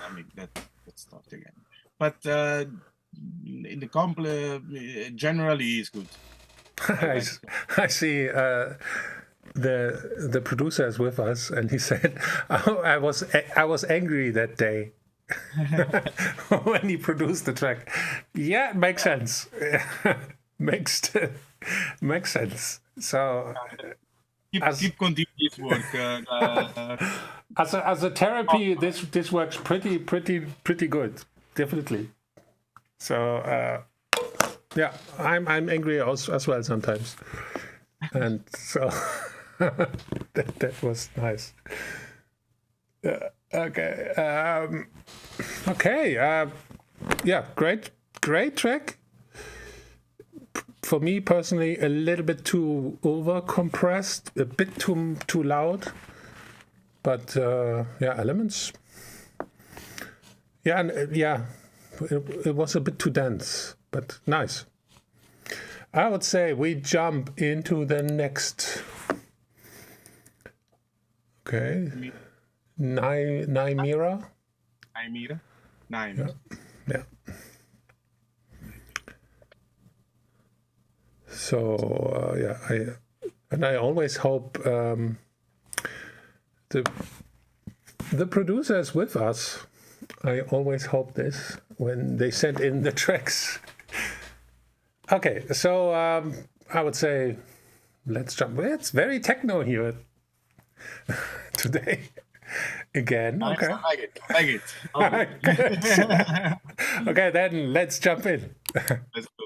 Speaker 2: I mean that start again. But in the generally is good.
Speaker 1: I see the producer is with us, and he said, I was angry that day. When he produced the track. Yeah, makes sense. makes sense. So
Speaker 2: keep continue this work.
Speaker 1: As a therapy, this works pretty good, definitely. So yeah, I'm angry as well sometimes, and so that was nice. Okay. Yeah, great track. For me personally, a little bit too over compressed, a bit too loud, but yeah, elements. Yeah, and it was a bit too dense, but nice. I would say we jump into the next. Okay, Nymira. Yeah. So I always hope the producer is with us. I always hope this when they send in the tracks. Okay, so I would say let's jump. It's very techno here today. Again, okay.
Speaker 2: I like it. Okay.
Speaker 1: Okay, then let's jump in.
Speaker 2: Let's go.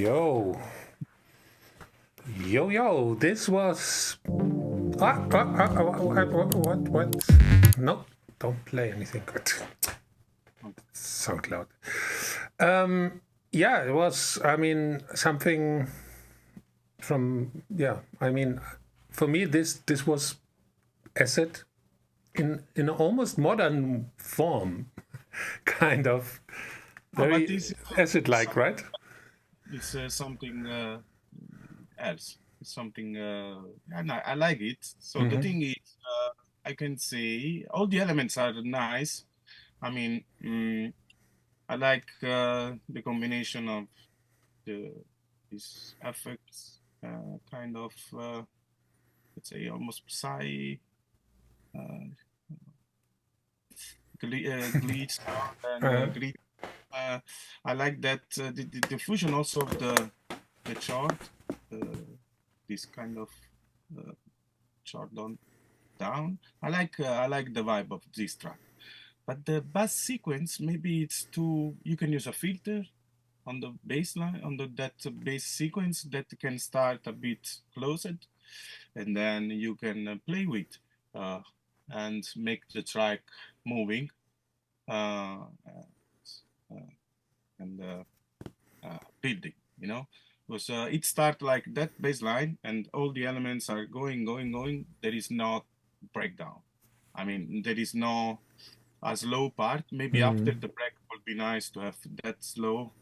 Speaker 1: Yo. Yo, this was... What? No, don't play anything good. SoundCloud. Yeah, it was, I mean, something from, yeah, I mean, for me, this was acid in an almost modern form, kind of. Very acid-like, right?
Speaker 2: It's something else. It's something, and I like it. So the thing is, I can say all the elements are nice. I mean, I like the combination of these effects, kind of, let's say, almost psy, glitch and glitch. I like that the fusion also of the chart, this kind of chart down. I like the vibe of this track, but the bass sequence, maybe it's too. You can use a filter on the bass line, on that bass sequence that can start a bit closed, and then you can play with and make the track moving. And building, you know, because it starts like that bass line and all the elements are going. There is no breakdown. I mean, there is no a slow part. Maybe after the break would be nice to have that slow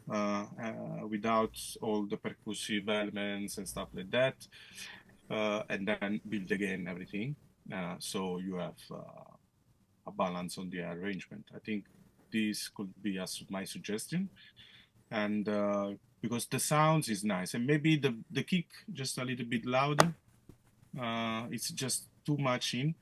Speaker 2: without all the percussive elements and stuff like that, and then build again everything. So you have a balance on the arrangement. I think this could be my suggestion, and because the sounds is nice, and maybe the kick just a little bit louder. It's just too much in,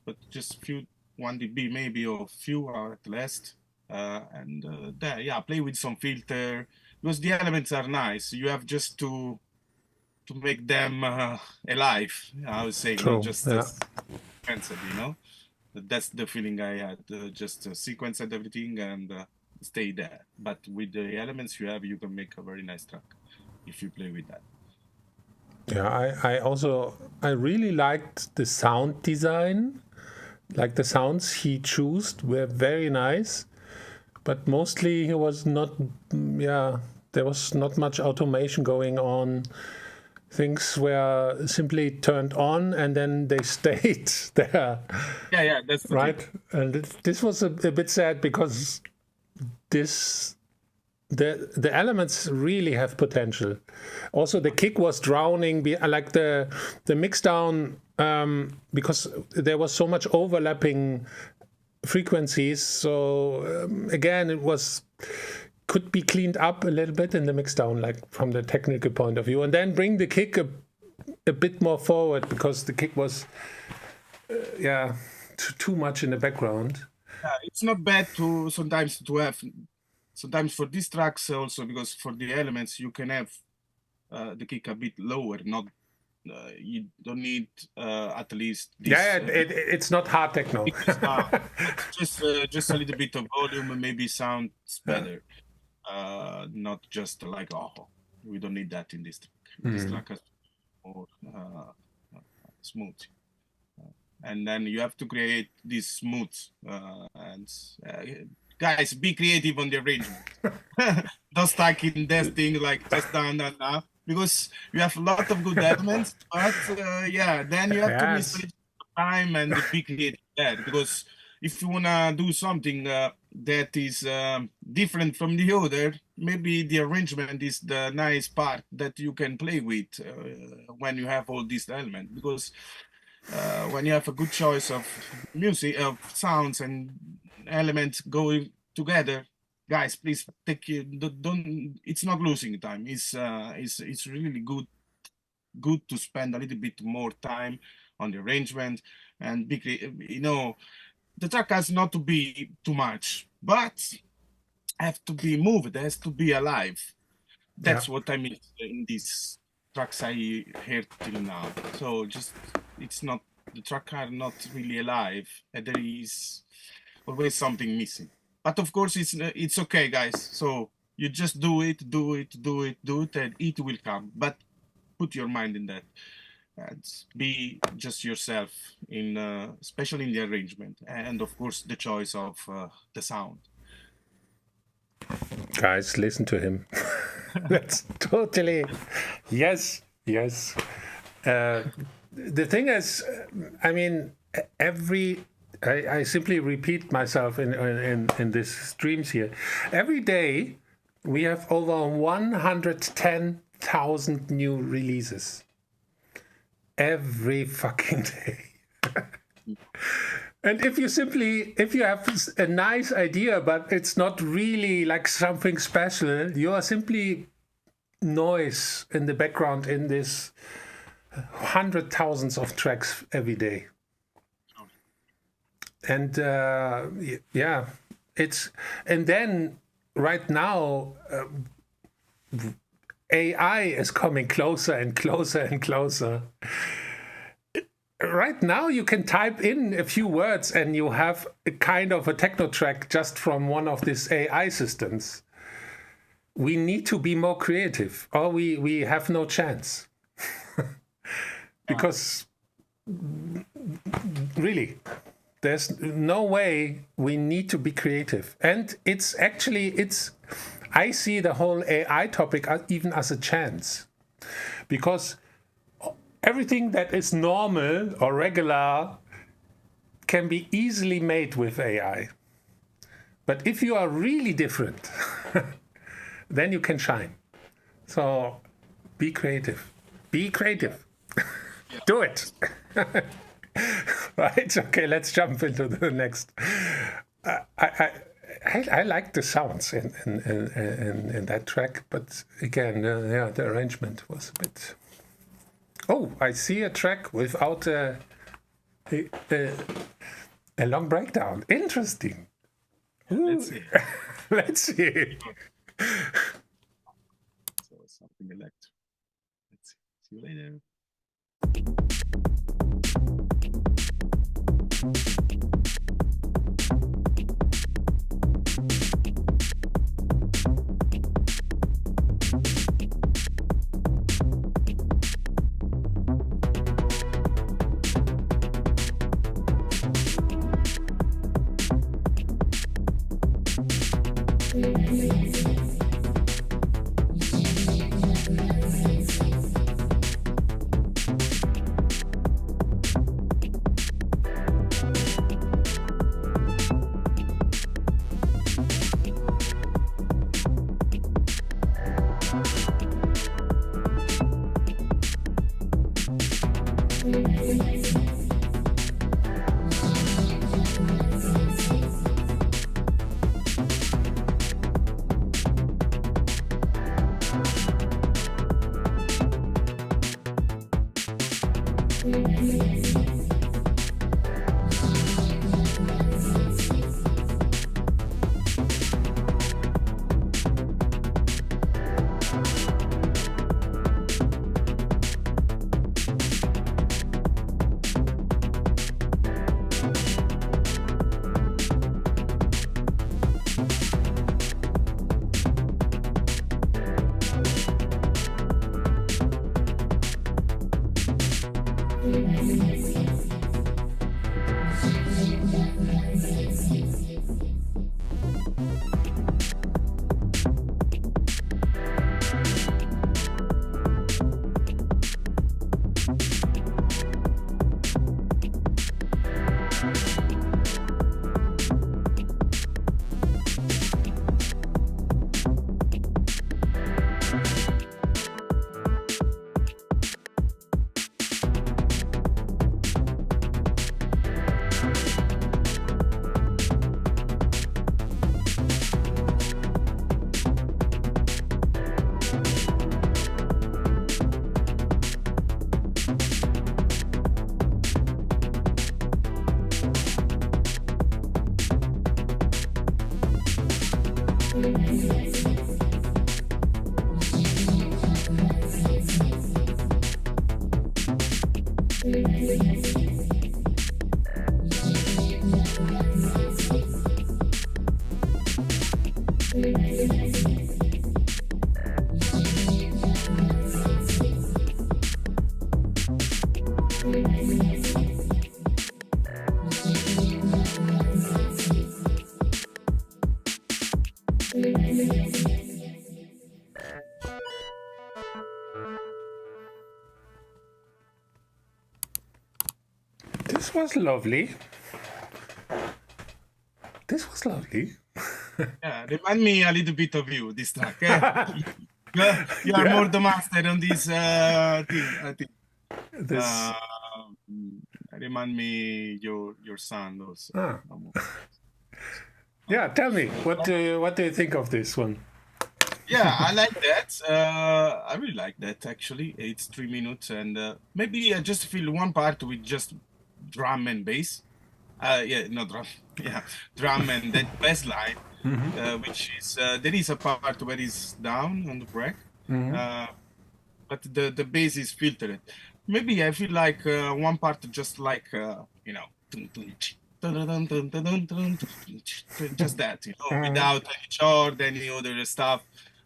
Speaker 2: but just few 1 dB maybe, or few at least, and there, yeah, play with some filter because the elements are nice. You have just to make them alive. I would say, not just expensive, you know. That's the feeling I had. Just sequence and everything and stay there. But with the elements you have, you can make a very nice track if you play with that.
Speaker 1: Yeah, I really liked the sound design. Like the sounds he chose were very nice, but mostly he was not. Yeah, there was not much automation going on. Things were simply turned on and then they stayed there.
Speaker 2: Yeah, that's the
Speaker 1: right.
Speaker 2: thing.
Speaker 1: And this was a bit sad because the elements really have potential. Also, the kick was drowning. Like the mix down, because there was so much overlapping frequencies. So again, it could be cleaned up a little bit in the mix down, like from the technical point of view, and then bring the kick a bit more forward because the kick was too much in the background.
Speaker 2: It's not bad to sometimes for these tracks also, because for the elements you can have the kick a bit lower. Not you don't need at least this,
Speaker 1: it's not hard techno.
Speaker 2: just a little bit of volume and maybe sounds better. Not just like, oh, we don't need that in this track. This track is more smooth, and then you have to create this smooth and guys, be creative on the arrangement. Don't stuck in this thing like just down and up, because you have a lot of good elements, but then you have to miss time and be creative there, because if you wanna do something that is different from the other, maybe the arrangement is the nice part that you can play with when you have all these elements. Because when you have a good choice of music, of sounds and elements going together, guys, please don't. It's not losing time. It's really good to spend a little bit more time on the arrangement and the track has not to be too much, but have to be moved. It has to be alive. That's what I mean in these tracks I heard till now. So it's not, the track are not really alive, and there is always something missing. But of course, it's okay, guys. So You just do it, and it will come. But put your mind in that. And be just yourself, especially in the arrangement, and of course the choice of the sound.
Speaker 1: Guys, listen to him. That's totally yes. The thing is, I mean, I simply repeat myself in these streams here. Every day we have over 110,000 new releases. Every fucking day. And if you have a nice idea, but it's not really like something special, you are simply noise in the background in this hundred thousands of tracks every day. And yeah, and then right now, AI is coming closer and closer and closer. Right now, you can type in a few words and you have a kind of a techno track just from one of these AI systems. We need to be more creative, or we have no chance. Because really, there's no way. We need to be creative. And I see the whole AI topic even as a chance, because everything that is normal or regular can be easily made with AI. But if you are really different, then you can shine. So be creative. Be creative.
Speaker 2: Yeah.
Speaker 1: Do it. Right? Okay, let's jump into the next. I like the sounds in that track, but again, the arrangement was a bit. Oh, I see a track without a long breakdown. Interesting.
Speaker 2: Let's see.
Speaker 1: Let's see.
Speaker 2: So something elect. Let's see you later.
Speaker 1: This was lovely. This was lovely.
Speaker 2: Yeah, remind me a little bit of you, this track. You are more the master on this thing, I think.
Speaker 1: This.
Speaker 2: Remind me your sound also.
Speaker 1: Yeah, tell me, what do you think of this one?
Speaker 2: Yeah, I like that. I really like that, actually. It's 3 minutes, and maybe I just feel one part with just drum and bass. Yeah, not drum. Yeah, drum and that bass line, which is there is a part where it's down on the break, but the bass is filtered. Maybe I feel like one part just like just that, without any chord, any other stuff.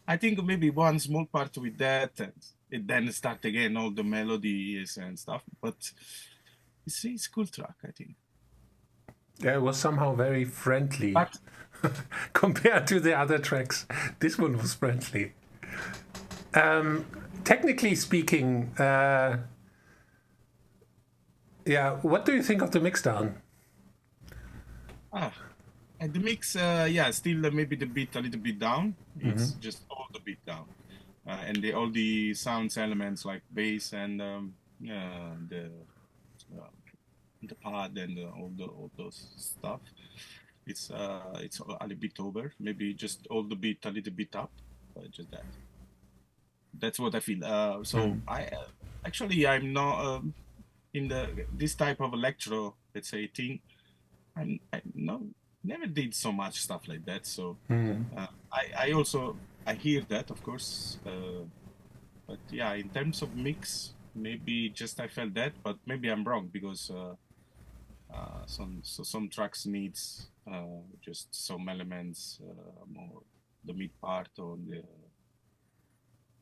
Speaker 2: I think maybe one small part with that, and it then start again all the melodies and stuff. But it's a cool track, I think.
Speaker 1: Yeah, it was somehow very friendly compared to the other tracks. This one was friendly. Technically speaking, yeah, what do you think of the mixdown?
Speaker 2: And the mix, yeah, still maybe the beat a little bit down. It's just all the beat down, and all the sounds elements like bass and the pad and all those stuff. It's a little bit over. Maybe just all the beat a little bit up. Just that. That's what I feel. So I'm not in this type of electro, let's say, thing. I never did so much stuff like that. So I hear that, of course, but yeah, in terms of mix, maybe just I felt that, but maybe I'm wrong because some tracks needs just some elements, more the mid part or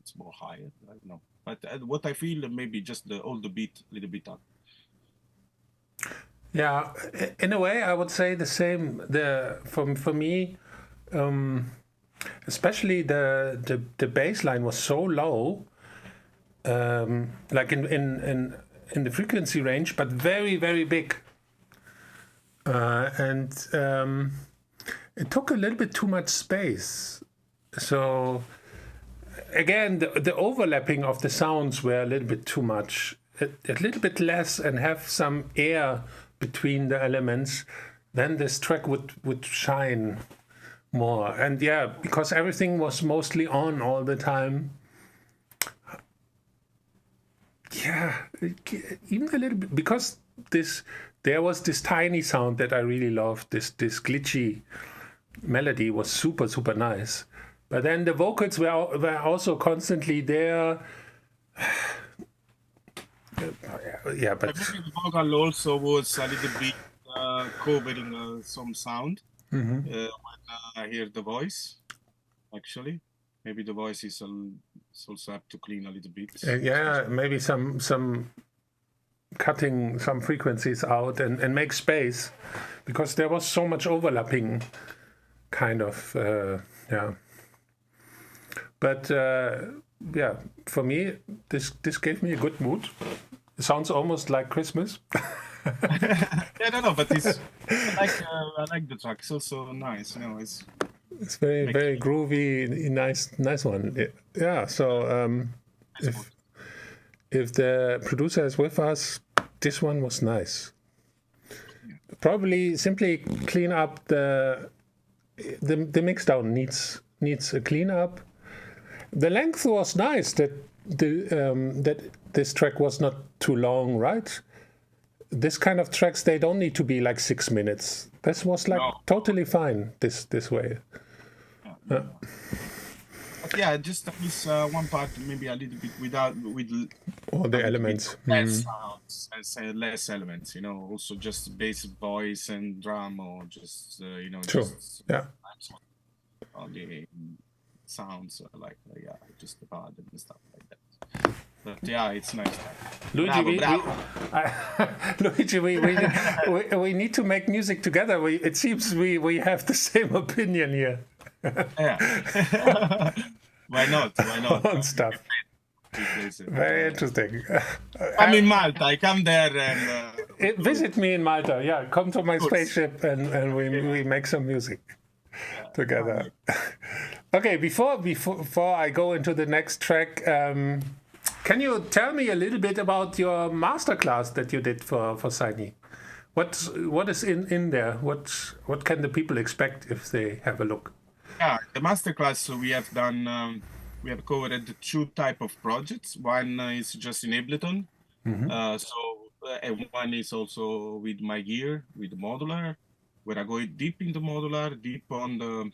Speaker 2: it's more higher. I don't know, but what I feel maybe just all the beat a little bit up.
Speaker 1: Yeah, in a way, I would say the same. For me, especially the bass line was so low, like in the frequency range, but very, very big, and it took a little bit too much space. So again, the overlapping of the sounds were a little bit too much. A little bit less, and have some air between the elements, then this track would shine more. And yeah, because everything was mostly on all the time. Yeah, even a little bit, because there was this tiny sound that I really loved. This glitchy melody was super, super nice. But then the vocals were also constantly there. Yeah, but
Speaker 2: I think the vocal also was a little bit covering some sound when I hear the voice. Actually, maybe the voice is also have to clean a little bit.
Speaker 1: Yeah, maybe some cutting some frequencies out and make space, because there was so much overlapping, kind of. Yeah, but yeah, for me, this gave me a good mood. It sounds almost like Christmas.
Speaker 2: Yeah, no, but I like the track. It's also nice,
Speaker 1: It's very, very groovy, nice one. Yeah. So if the producer is with us, this one was nice. Probably simply clean up the mixdown needs a clean up. The length was nice. That this track was not too long, right? This kind of tracks, they don't need to be like 6 minutes. This was like totally fine this way.
Speaker 2: But yeah, just this one part maybe a little bit with
Speaker 1: all the elements.
Speaker 2: Less sounds and less elements, also just bass, voice, and drum, or just
Speaker 1: Sure. Yeah.
Speaker 2: All the sounds like just the pad and stuff like that. But yeah, it's nice.
Speaker 1: Luigi,
Speaker 2: bravo.
Speaker 1: Luigi, we need to make music together. It seems we have the same opinion here.
Speaker 2: Yeah. Why not?
Speaker 1: On stuff. Very interesting.
Speaker 2: I'm in Malta. I come there and
Speaker 1: visit me in Malta. Yeah, come to my spaceship and we make some music together. Okay, before I go into the next track, can you tell me a little bit about your masterclass that you did for SINEE? What is in there? What can the people expect if they have a look?
Speaker 2: Yeah, the masterclass we have done. We have covered two type of projects. One is just in ABLETON. And one is also with my gear, with the modular, where I go deep into modular, deep on the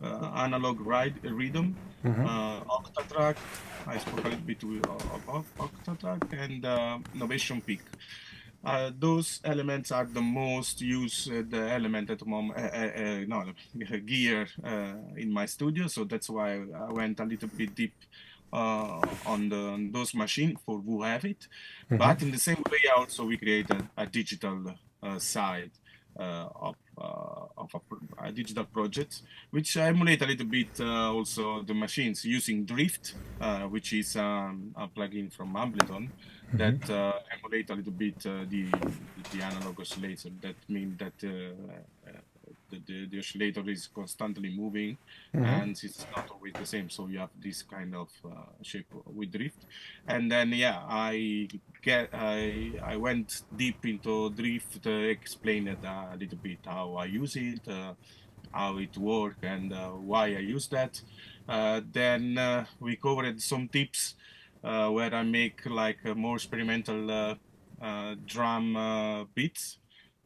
Speaker 2: analog rhythm, Octatrack. I spoke a little bit of Octatrack and Novation Peak. Those elements are the most used element at the moment, gear in my studio. So that's why I went a little bit deep on those machines for who have it. But in the same way, also we created a digital side of a digital project, which emulate a little bit also the machines using Drift, which is a plugin from ABLETON that emulate a little bit the analog oscillator. That means that the oscillator is constantly moving and it's not always the same. So you have this kind of shape with Drift. And then, yeah, I went deep into Drift, explained a little bit how I use it, how it works, and why I use that. Then we covered some tips where I make like a more experimental drum beats.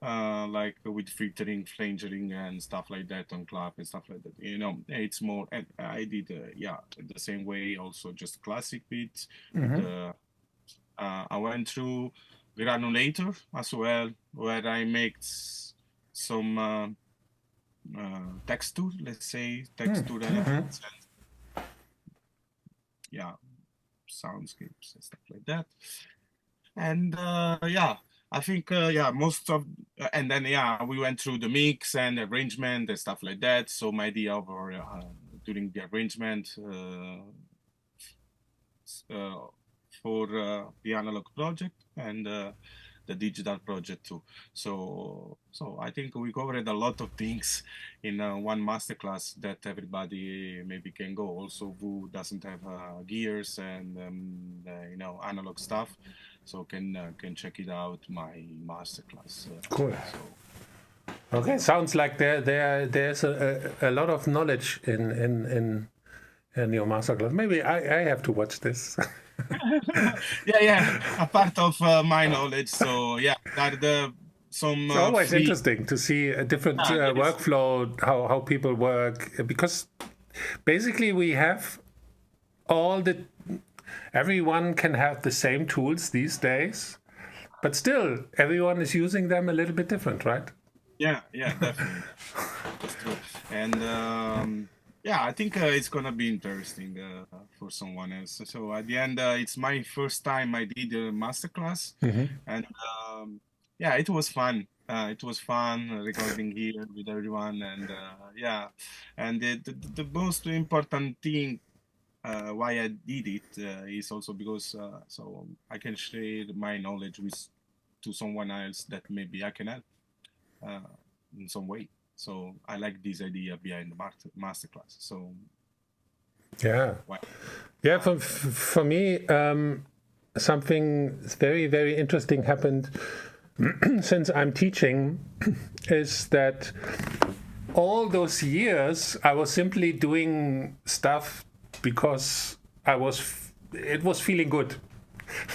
Speaker 2: Like with filtering, flangering, and stuff like that on clap and stuff like that. You know, it's more. And I did, the same way. Also, just classic beats. I went through granulator as well, where I make some texture. Let's say texture elements and soundscapes and stuff like that. And I think, most of, and then, we went through the mix and arrangement and stuff like that. So my idea over during the arrangement for the analog project and the digital project too. So I think we covered a lot of things in one masterclass that everybody maybe can go. Also, who doesn't have gears and analog stuff. So can check it out, my masterclass.
Speaker 1: Cool. Okay, sounds like there's a lot of knowledge in your masterclass. Maybe I have to watch this.
Speaker 2: A part of my knowledge. So some.
Speaker 1: It's always interesting to see a different workflow, how people work, because basically we have everyone can have the same tools these days, but still everyone is using them a little bit different, right?
Speaker 2: Yeah, definitely. That's true. And I think it's gonna be interesting for someone else. So at the end, it's my first time I did a masterclass, and it was fun. It was fun recording here with everyone, and and the most important thing why I did it is also because so I can share my knowledge to someone else that maybe I can help in some way. So I like this idea behind the masterclass. So
Speaker 1: for me something very, very interesting happened since I'm teaching is that all those years I was simply doing stuff because it was feeling good.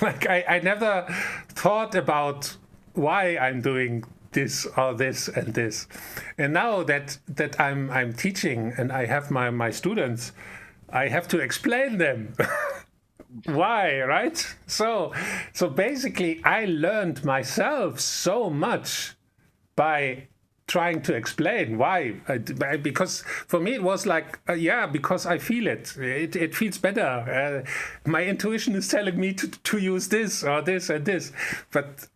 Speaker 1: Like I never thought about why I'm doing this or this and this. And now that I'm teaching and I have my students, I have to explain them why, right? So basically I learned myself so much by trying to explain why, because for me it was like, because I feel it. It feels better. My intuition is telling me to use this or this and this, but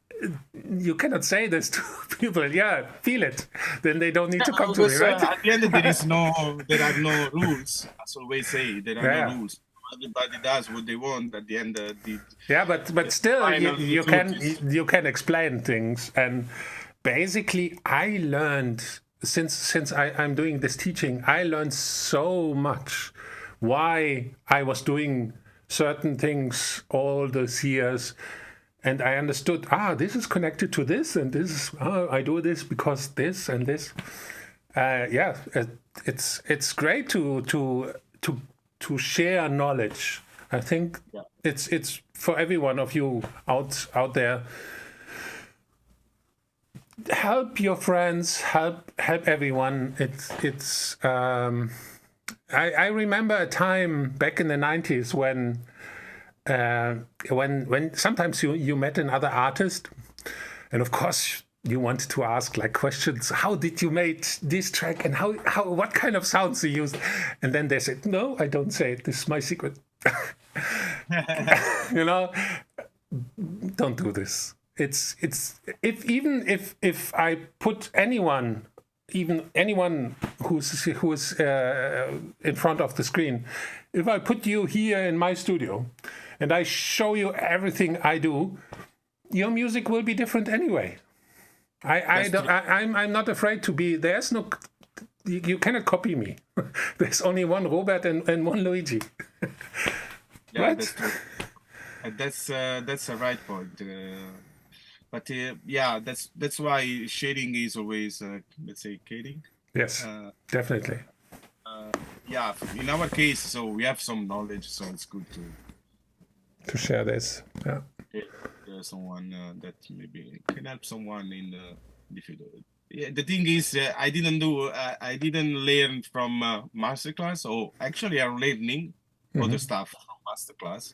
Speaker 1: you cannot say this to people. Feel it. Then they don't need to come to me, right?
Speaker 2: At the end, there are no rules. As I always say, there are no rules. everybody does what they want at the end.
Speaker 1: Yeah, but still,
Speaker 2: final
Speaker 1: you
Speaker 2: truth
Speaker 1: you can explain things. And basically, I learned since I'm doing this teaching, I learned so much why I was doing certain things all those years. And I understood, this is connected to this, and this is, I do this because this and this. Yeah, it's great to share knowledge. I think it's for every one of you out there. Help your friends, help everyone. I remember a time back in the 90s when sometimes you met another artist, and of course you wanted to ask like questions. How did you make this track, and how what kind of sounds you used? And then they said, "No, I don't say it. This is my secret." You know, don't do this. It's if I put anyone who's in front of the screen, if I put you here in my studio and I show you everything I do, your music will be different anyway. I'm not afraid to be. There's no. You cannot copy me. There's only one Robert and one Luigi.
Speaker 2: Yeah,
Speaker 1: right?
Speaker 2: that's true. That's a right point. But yeah, that's why shading is always, let's say, kidding.
Speaker 1: Yes, definitely.
Speaker 2: Yeah, in our case, so we have some knowledge, so it's good
Speaker 1: to share this. Yeah.
Speaker 2: Someone that maybe can help someone in the future. Yeah, the thing is, I didn't learn from Masterclass. So actually, I'm learning other stuff from Masterclass.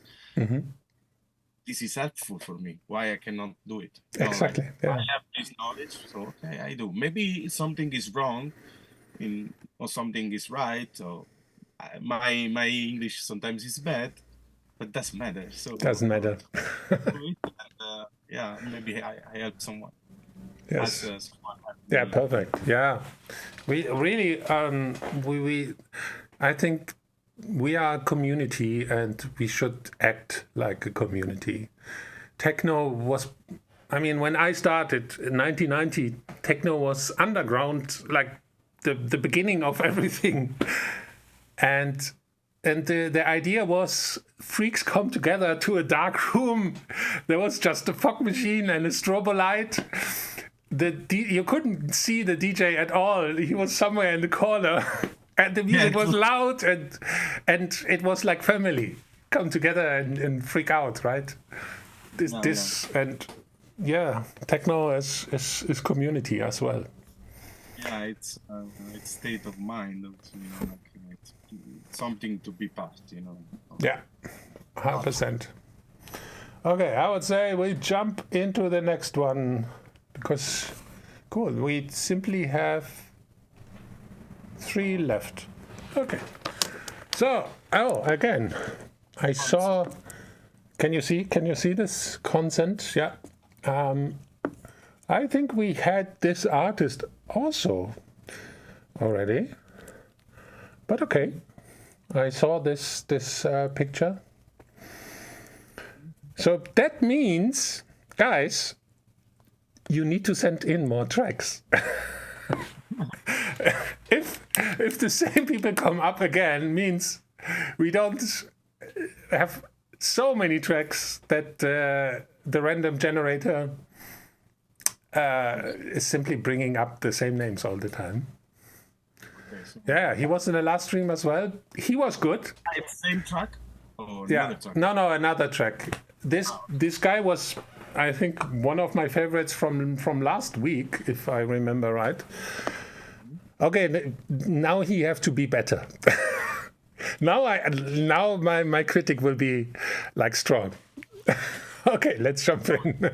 Speaker 2: This is helpful for me. Why I cannot do it?
Speaker 1: Exactly. Yeah.
Speaker 2: I have this knowledge, so okay, I do. Maybe something is wrong, or something is right. Or my English sometimes is bad, but doesn't matter. So
Speaker 1: doesn't matter.
Speaker 2: Yeah, maybe I help someone.
Speaker 1: Yes. Yeah, perfect. Yeah, we really I think we are a community and we should act like a community. Techno was, I mean, when I started in 1990, techno was underground, like the beginning of everything. And the idea was freaks come together to a dark room. There was just a fog machine and a strobo light. You couldn't see the DJ at all. He was somewhere in the corner. And the music was loud, and it was like family come together and freak out, right? And yeah, techno is community as well.
Speaker 2: Yeah, it's state of mind. It's something to be part,
Speaker 1: Yeah, 100%. Okay, I would say we jump into the next one because, cool, we simply have 3 left. Okay. So, again, I saw. Can you see this consent? Yeah. I think we had this artist also already. But okay. I saw this picture. So that means, guys, you need to send in more tracks. If the same people come up again, means we don't have so many tracks that the random generator is simply bringing up the same names all the time. Yeah, he was in the last stream as well. He was good.
Speaker 2: Same track? Or
Speaker 1: yeah, track? No, another track. This guy was, I think, one of my favorites from last week, if I remember right. Okay, now he have to be better. now my critic will be like strong. Okay, let's jump in.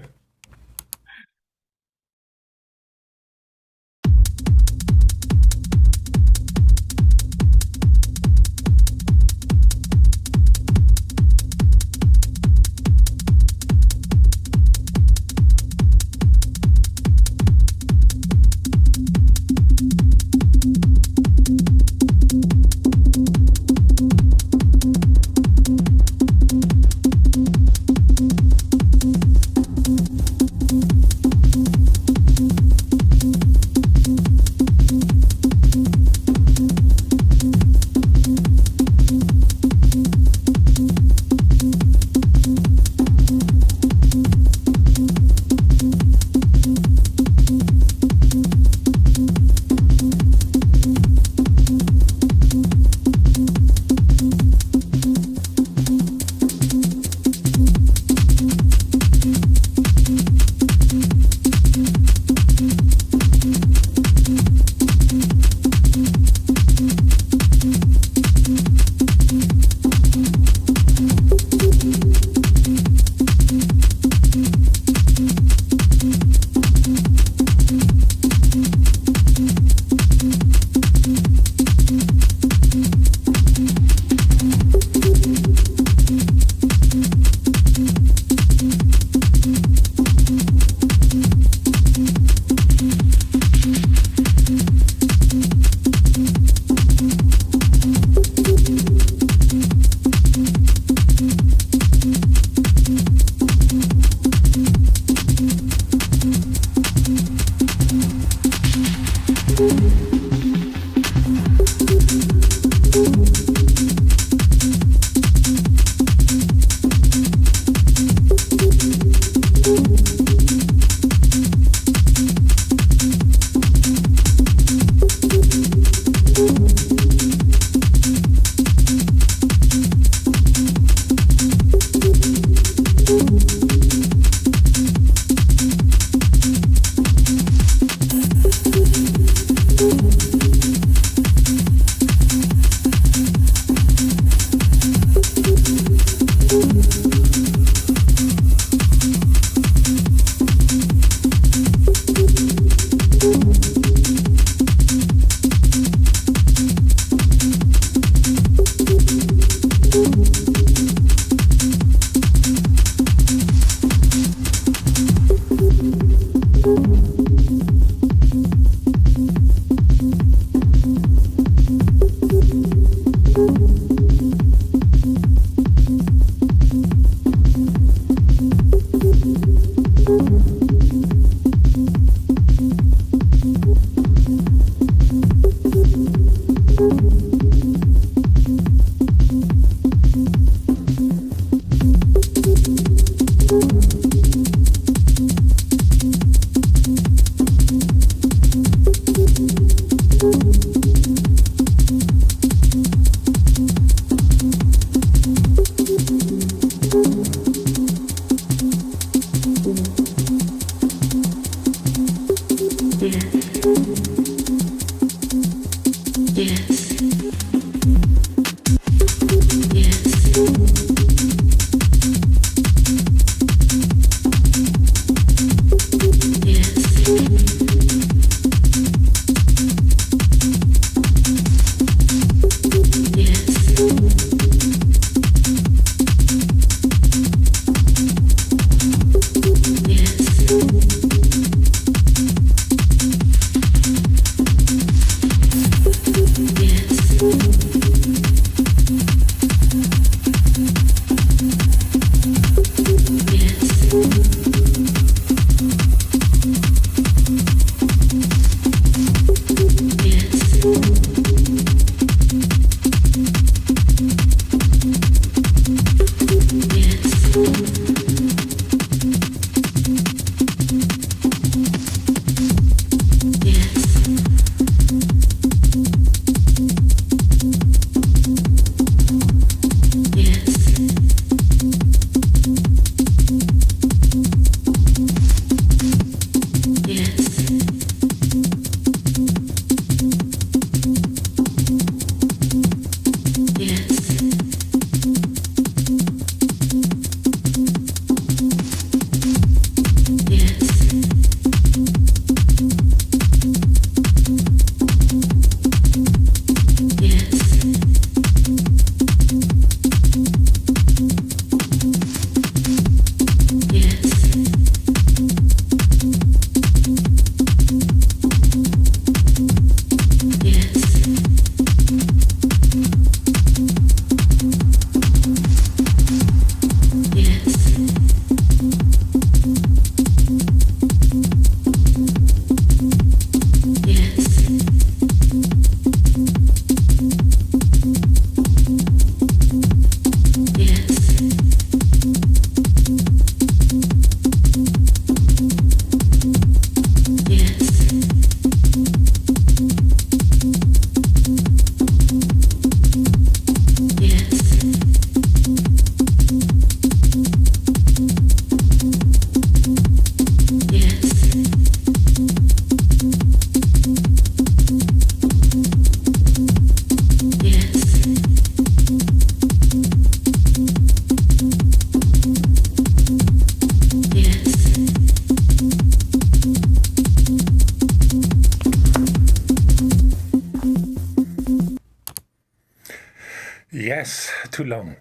Speaker 1: Yes, too long.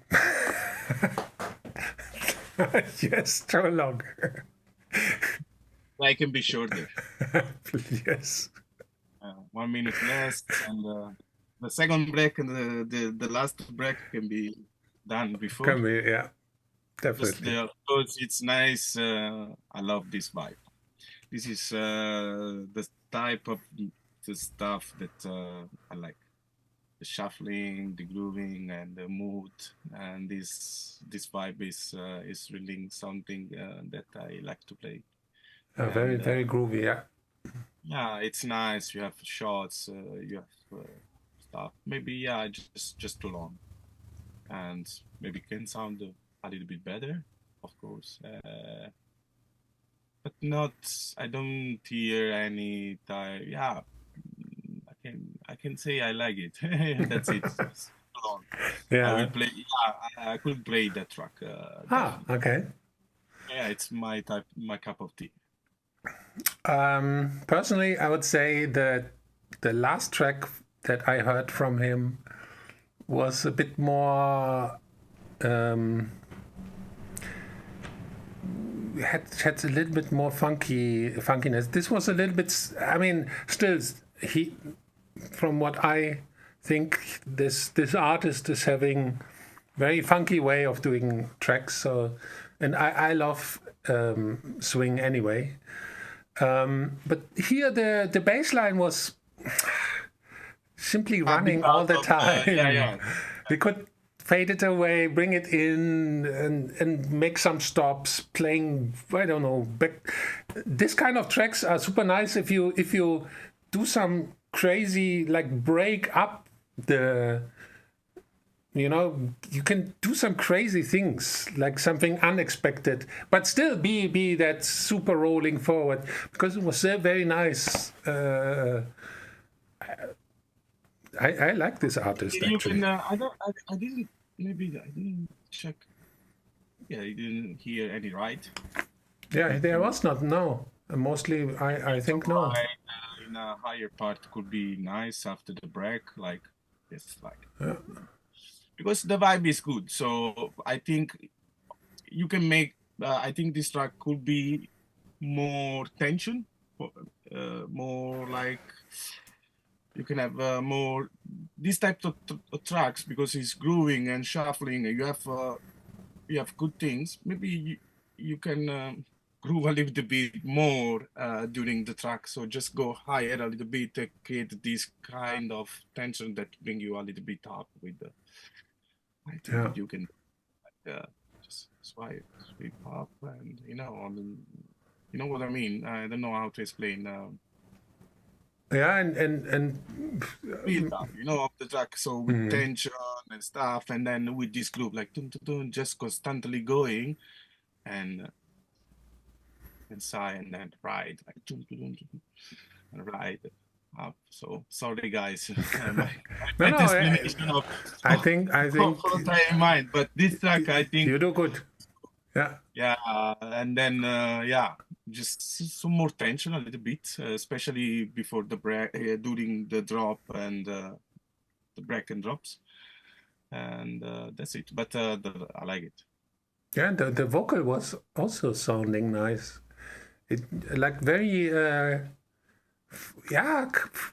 Speaker 1: Yes, too long.
Speaker 2: I can be shorter.
Speaker 1: Yes.
Speaker 2: 1 minute less, and the second break and the last break can be done before.
Speaker 1: Can be, yeah, definitely.
Speaker 2: Because it's nice. I love this vibe. This is the type of the stuff that I like. The shuffling, the grooving, and the mood, and this vibe is really something that I like to play.
Speaker 1: Very, very groovy, yeah.
Speaker 2: Yeah, it's nice. You have shots, you have stuff. Maybe yeah, just too long, and maybe can sound a little bit better, of course. But not. I don't hear any type. Yeah, I can say I like it. That's it. It's too long.
Speaker 1: Yeah.
Speaker 2: I will play. Yeah, I could play that track.
Speaker 1: Okay.
Speaker 2: Yeah, it's my type, my cup of tea.
Speaker 1: Personally, I would say that the last track that I heard from him was a bit more had a little bit more funkiness. This was a little bit, I mean, still from what I think, this artist is having very funky way of doing tracks. So, and I love swing anyway. But here the bass line was simply running all the time. We could fade it away, bring it in, and make some stops, playing, I don't know, this kind of tracks are super nice if you do some crazy, like, break up the, you can do some crazy things, like something unexpected, but still be that super rolling forward, because it was very nice. I like this artist, actually.
Speaker 2: I didn't check. Yeah, you didn't hear any, right?
Speaker 1: Yeah, there was not, no. Mostly, I think no.
Speaker 2: In a higher part could be nice after the break, like this, like.
Speaker 1: Yeah.
Speaker 2: Because the vibe is good, so I think you can make. I think this track could be more tension, more like you can have more these types of tracks because it's grooving and shuffling. And you have good things. Maybe you can groove a little bit more during the track. So just go higher a little bit to create this kind of tension that bring you a little bit up with the. I think you can just swipe up, and you know what I mean. I don't know how to explain.
Speaker 1: Yeah, and
Speaker 2: Build up, of the track. So with tension and stuff, and then with this group, like dun, dun, dun, just constantly going, and sigh, and then ride, like dun, dun, dun, dun, and ride up. So sorry, guys. my explanation of
Speaker 1: I think
Speaker 2: what I in mind, but this track, I think
Speaker 1: you do good. Yeah.
Speaker 2: Yeah, and then just some more tension a little bit, especially before the break, during the drop and the break and drops, and that's it. But I like it.
Speaker 1: Yeah, the vocal was also sounding nice. It like very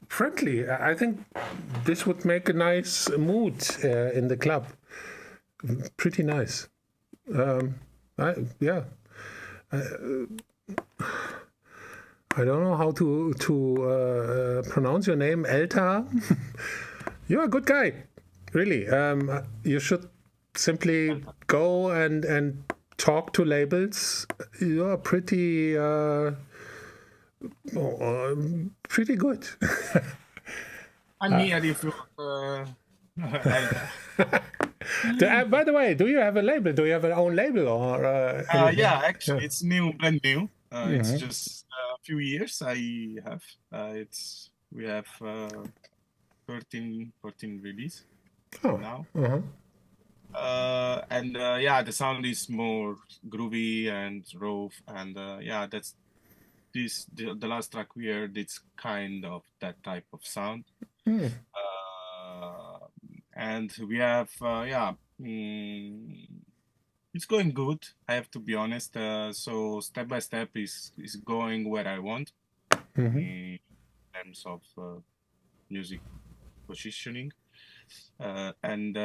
Speaker 1: friendly. I think this would make a nice mood in the club. Pretty nice. I don't know how to pronounce your name, Elta. You're a good guy, really. You should simply go and talk to labels. You're pretty good.
Speaker 2: I'm here if you.
Speaker 1: By the way, do you have a label? Do you have an own label or?
Speaker 2: Yeah, actually, it's brand new. It's just a few years. I have. We have 14 release now. And the sound is more groovy and raw, and that's the last track we heard. It's kind of that type of sound. and we have it's going good. I have to be honest. So step by step is going where I want in terms of music positioning, and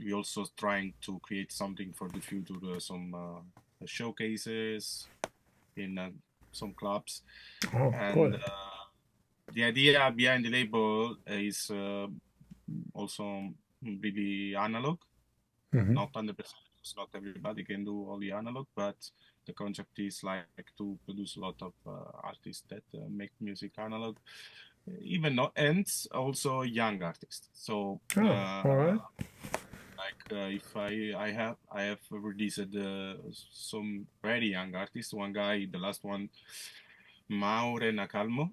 Speaker 2: we also trying to create something for the future, some showcases in some clubs.
Speaker 1: Oh,
Speaker 2: And
Speaker 1: cool.
Speaker 2: the idea behind the label is also really analog, not 100%. Not everybody can do all the analog, but the concept is like to produce a lot of artists that make music analog, even not, and also young artists. So
Speaker 1: all right.
Speaker 2: if I have released some very young artists. One guy, the last one, Maure Nacalmo.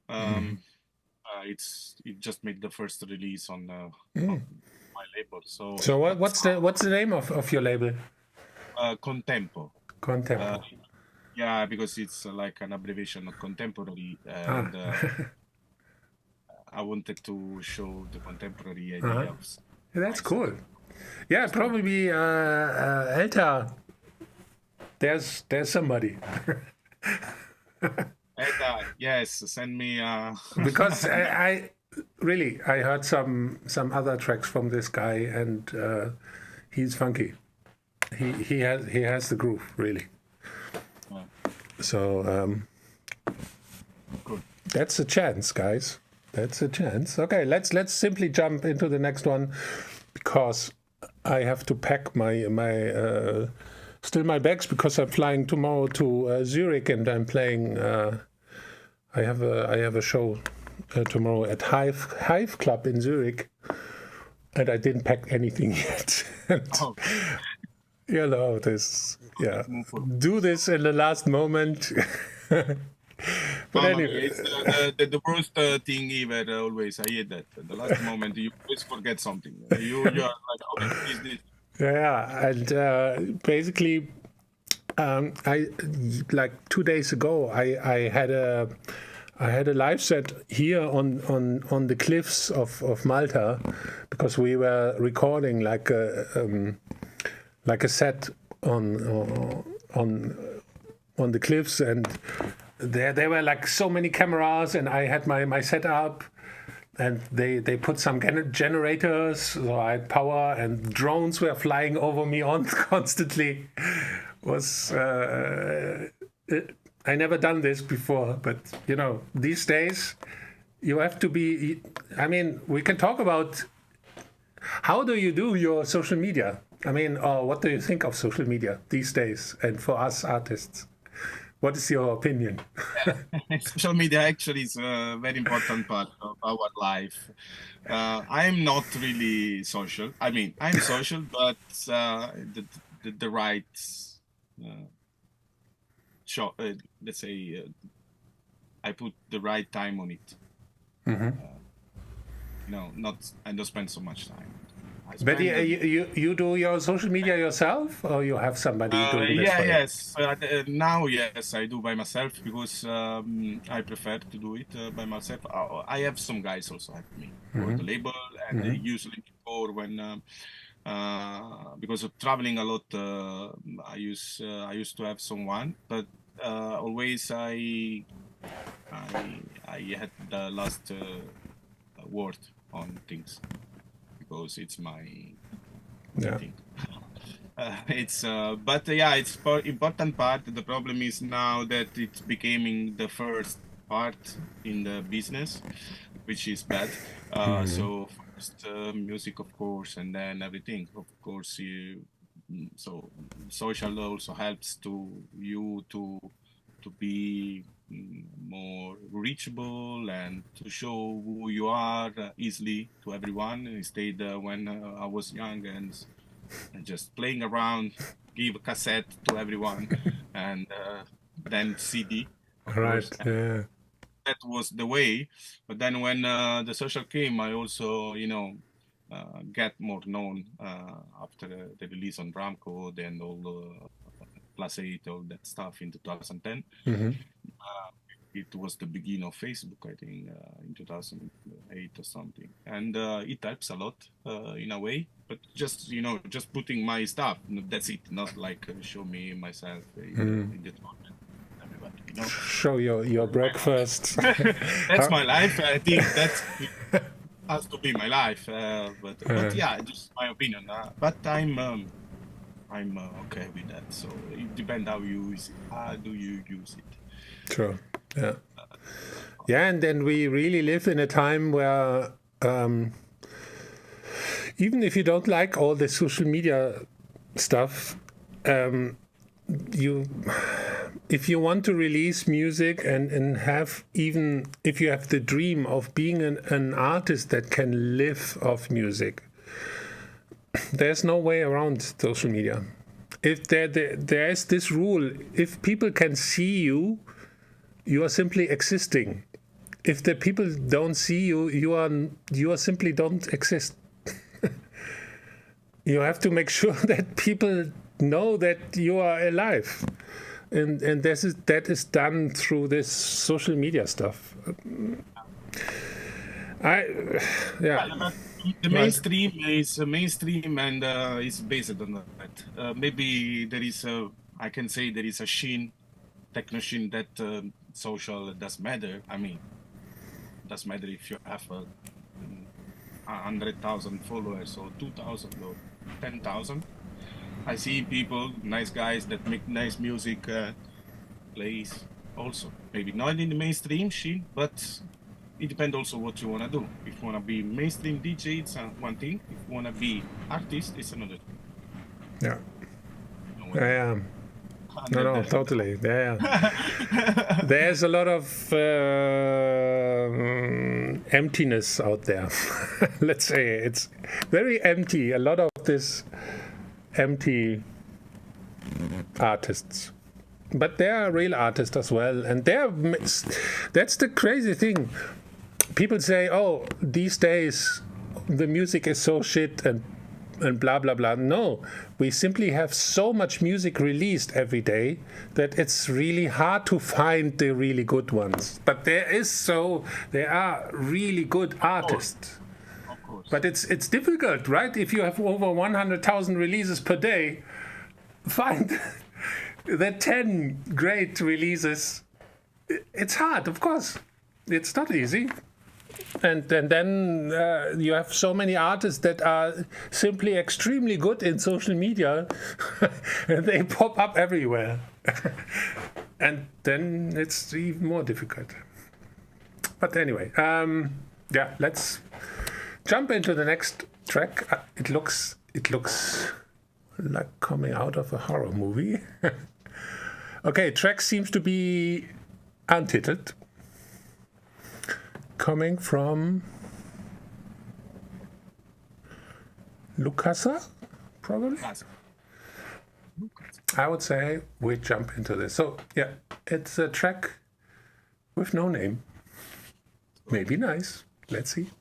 Speaker 2: It just made the first release on my label.
Speaker 1: So what's the name of your label?
Speaker 2: Contempo.
Speaker 1: Contempo.
Speaker 2: Yeah, because it's like an abbreviation of contemporary, and I wanted to show the contemporary ideas.
Speaker 1: That's cool. Yeah, probably Elta. There's somebody.
Speaker 2: Elta, yes, send me.
Speaker 1: Because I really heard some other tracks from this guy, and he's funky. He has the groove, really. So
Speaker 2: Good.
Speaker 1: That's a chance, guys. That's a chance. Okay, let's simply jump into the next one, because I have to pack my bags, because I'm flying tomorrow to Zurich, and I'm playing. I have a show tomorrow at Hive Club in Zurich, and I didn't pack anything yet. You know this. Yeah, do this in the last moment. But anyway,
Speaker 2: it's the worst thing ever. Always, I hate that. At the last moment, you always forget something. You are like, okay, this.
Speaker 1: Yeah, and basically, I like 2 days ago, I had a live set here on the cliffs of Malta, because we were recording like a set on the cliffs, and there were like so many cameras, and I had my setup, and they put some generators, so I had power, and drones were flying over me on constantly. I never done this before, but you know, these days you have to be. I mean, we can talk about how do you do your social media. I mean, or what do you think of social media these days, and for us artists? What is your opinion?
Speaker 2: Social media actually is a very important part of our life. I'm not really social. I mean, I'm social, but the right let's say I put the right time on it. I don't spend so much time.
Speaker 1: But you do your social media yourself, or you have somebody doing this for you?
Speaker 2: Yes. Now, yes, I do by myself, because I prefer to do it by myself. I have some guys also help me for the label, and usually before, when because of traveling a lot, I used to have someone, but always I had the last word on things, because it's my thing. It's important part. The problem is now that it's becoming the first part in the business, which is bad. So first music, of course, and then everything. Of course, so social also helps to be more reachable and to show who you are easily to everyone. Instead, when I was young and just playing around, give a cassette to everyone, and then CD.
Speaker 1: Right. Yeah.
Speaker 2: That was the way. But then when the social came, I also, get more known after the release on Drum Code and all the Plus 8, all that stuff in 2010. it was the beginning of Facebook, I think, in 2008 or something. And it helps a lot in a way, but just, just putting my stuff, that's it. Not like show me myself in the tournament. Everybody,
Speaker 1: Show your breakfast.
Speaker 2: That's my life. I think that has to be my life. But yeah, just my opinion. But I'm okay with that. So it depends how you use it. How do you use it?
Speaker 1: True. Yeah. Yeah, and then we really live in a time where even if you don't like all the social media stuff, if you want to release music and have, even if you have the dream of being an artist that can live off music, there's no way around social media. If there is this rule, if people can see you, you are simply existing. If the people don't see you, you are simply don't exist. You have to make sure that people know that you are alive, and that is done through this social media stuff.
Speaker 2: The mainstream is mainstream, and it's based on that. Maybe there is I can say there is a scene, techno scene that social does matter. I mean, does matter if you have 100,000 followers or 2,000 or 10,000. I see people, nice guys that make nice music, plays also. Maybe not in the mainstream scene, but it depends also what you want to do. If you want to be mainstream DJ, it's one thing. If you want to be artist, it's another thing.
Speaker 1: Yeah. Yeah. No, totally. Yeah. There's a lot of emptiness out there. Let's say it's very empty. A lot of this empty artists. But there are real artists as well. And that's the crazy thing. People say, oh, these days the music is so shit and blah, blah, blah. No, we simply have so much music released every day that it's really hard to find the really good ones. But there are really good artists.
Speaker 2: Of course.
Speaker 1: But it's difficult, right? If you have over 100,000 releases per day, find the 10 great releases. It's hard, of course. It's not easy. And then you have so many artists that are simply extremely good in social media, and they pop up everywhere. And then it's even more difficult. But anyway, let's jump into the next track. It looks like coming out of a horror movie. Okay, track seems to be untitled. Coming from Lucasa, probably. I would say we jump into this. So yeah, it's a track with no name. Maybe nice. Let's see.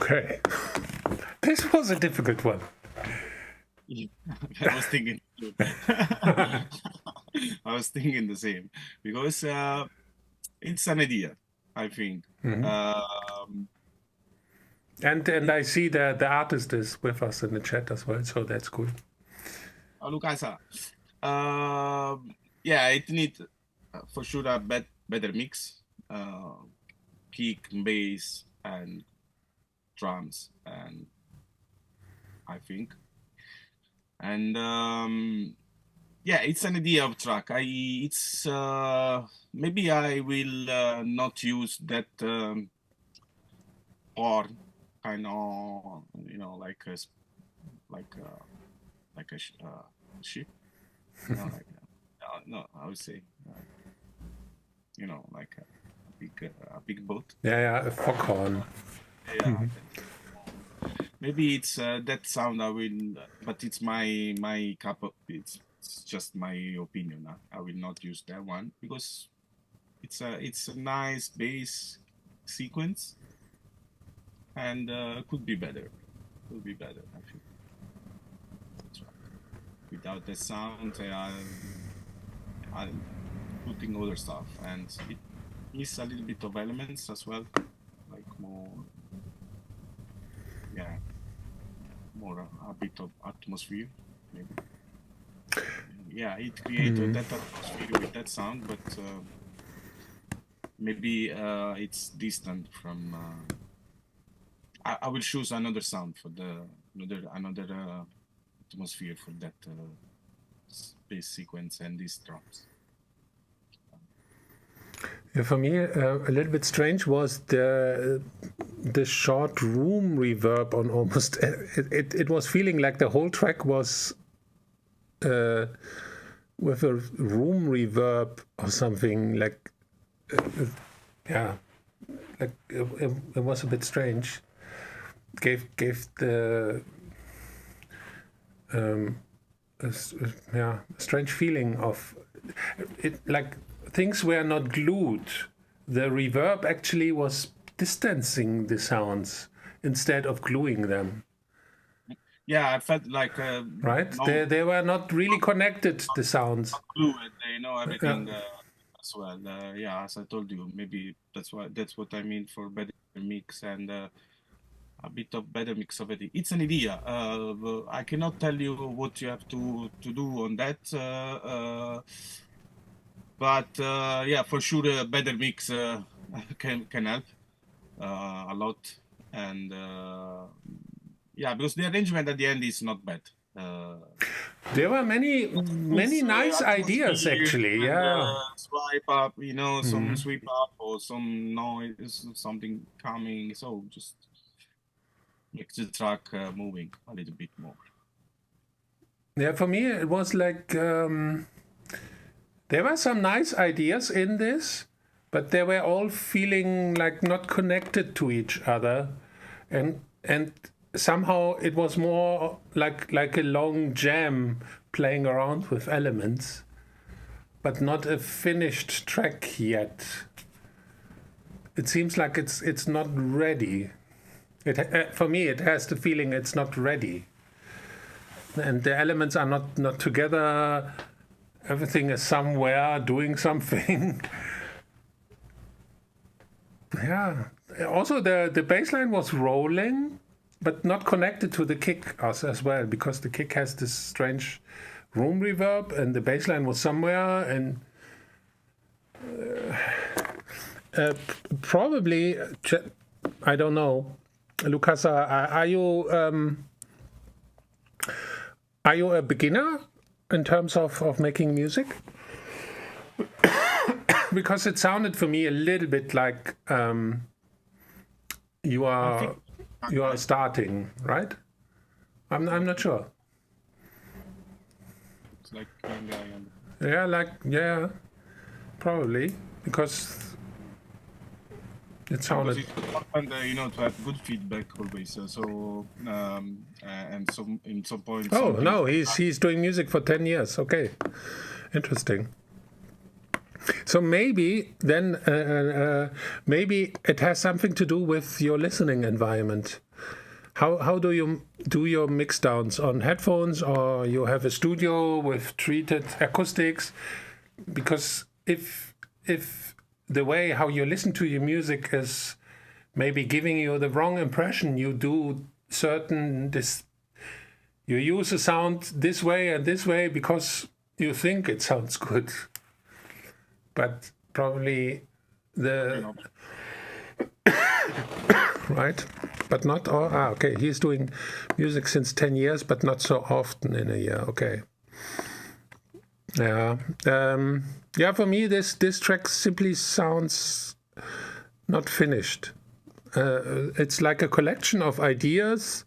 Speaker 1: Okay. This was a difficult one.
Speaker 2: I was thinking. I was thinking the same because it's an idea, I think.
Speaker 1: And I see the artist is with us in the chat as well, so that's cool.
Speaker 2: Lucasa. Yeah, it needs for sure a better mix, kick, bass, and drums, and I think. And yeah, it's an idea of track. It's maybe I will not use that or kind of like a ship. No, I would say like a big boat.
Speaker 1: Yeah, a foghorn.
Speaker 2: Yeah. Maybe it's that sound I will, but it's my cup of. It's just my opinion. I will not use that one because it's a nice bass sequence, and could be better. Could be better, I think. That's right. Without the sound, I'm putting other stuff, and it misses a little bit of elements as well, like more. Yeah, more a bit of atmosphere, maybe. Yeah, it created that atmosphere with that sound, but maybe it's distant from. I will choose another sound for the another atmosphere for that bass sequence and these drums.
Speaker 1: Yeah, for me, a little bit strange was the short room reverb on almost. It was feeling like the whole track was with a room reverb or something like. Yeah, like it was a bit strange. Gave the a strange feeling of it, like things were not glued. The reverb actually was distancing the sounds instead of gluing them.
Speaker 2: Yeah, I felt like
Speaker 1: right. They were not really connected. The sounds.
Speaker 2: Glued, everything as well. Yeah, as I told you, maybe that's what I mean for better mix and. A bit of better mix of it. It's an idea. I cannot tell you what you have to do on that. But yeah, for sure, a better mix can help a lot. And yeah, because the arrangement at the end is not bad.
Speaker 1: There were many nice ideas actually. Yeah.
Speaker 2: Swipe up, some sweep up or some noise, something coming. So just. Makes the track moving a little bit more.
Speaker 1: Yeah, for me it was like there were some nice ideas in this, but they were all feeling like not connected to each other, and somehow it was more like a long jam playing around with elements, but not a finished track yet. It seems like it's not ready. For me, it has the feeling it's not ready, and the elements are not together. Everything is somewhere doing something. Yeah. Also, the bass line was rolling, but not connected to the kick as well, because the kick has this strange room reverb, and the bass line was somewhere, and probably I don't know. Lucasa, are you a beginner in terms of making music? Because it sounded for me a little bit like you are starting, right? I'm not sure.
Speaker 2: It's like young guy.
Speaker 1: Yeah, probably because. It sounded.
Speaker 2: It's important, to have good feedback always. And some in some points.
Speaker 1: Oh no, he's doing music for 10 years. Okay, interesting. So maybe then, maybe it has something to do with your listening environment. How do you do your mix downs, on headphones, or you have a studio with treated acoustics? Because if the way how you listen to your music is maybe giving you the wrong impression, you do you use a sound this way and this way because you think it sounds good, but probably right, but not all. Okay, he's doing music since 10 years, but not so often in a year. Okay. Yeah. For me, this track simply sounds not finished. It's like a collection of ideas,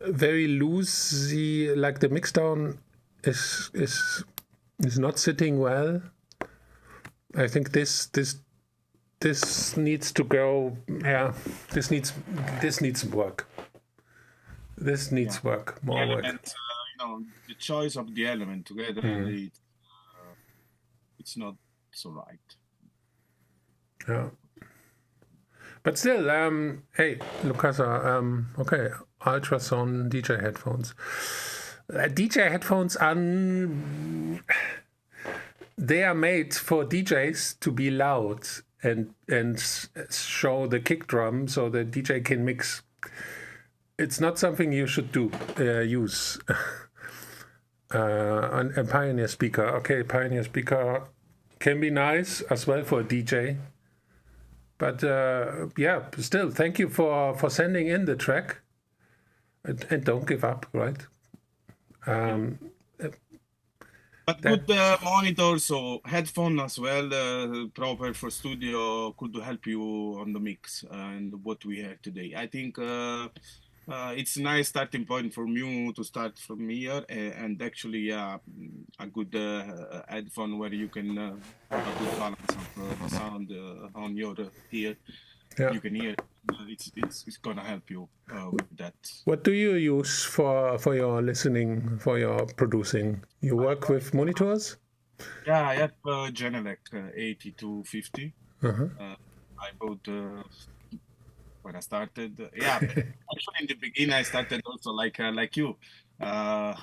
Speaker 1: very loosey. Like the mixdown is not sitting well. I think this needs to go. Yeah, this needs work. This needs work, more work.
Speaker 2: Element, the choice of the element together, it's not so right.
Speaker 1: Yeah. But still, hey, Lucasa, okay, ultrasound DJ headphones. DJ headphones they are made for DJs to be loud and show the kick drum so the DJ can mix. It's not something you should use. A Pioneer speaker. Okay, Pioneer speaker can be nice as well for a DJ. But still, thank you for sending in the track. And don't give up, right?
Speaker 2: But good monitors or headphone as well, proper for studio, could help you on the mix and what we have today. I think it's a nice starting point for you to start from here, and actually a good headphone where you can have a good balance of the sound on your ear. Yeah. You can hear it's gonna help you with that.
Speaker 1: What do you use for your listening, for your producing? You work with monitors?
Speaker 2: Yeah, I have Genelec 8250. I bought when I started. Actually in the beginning I started also like you. I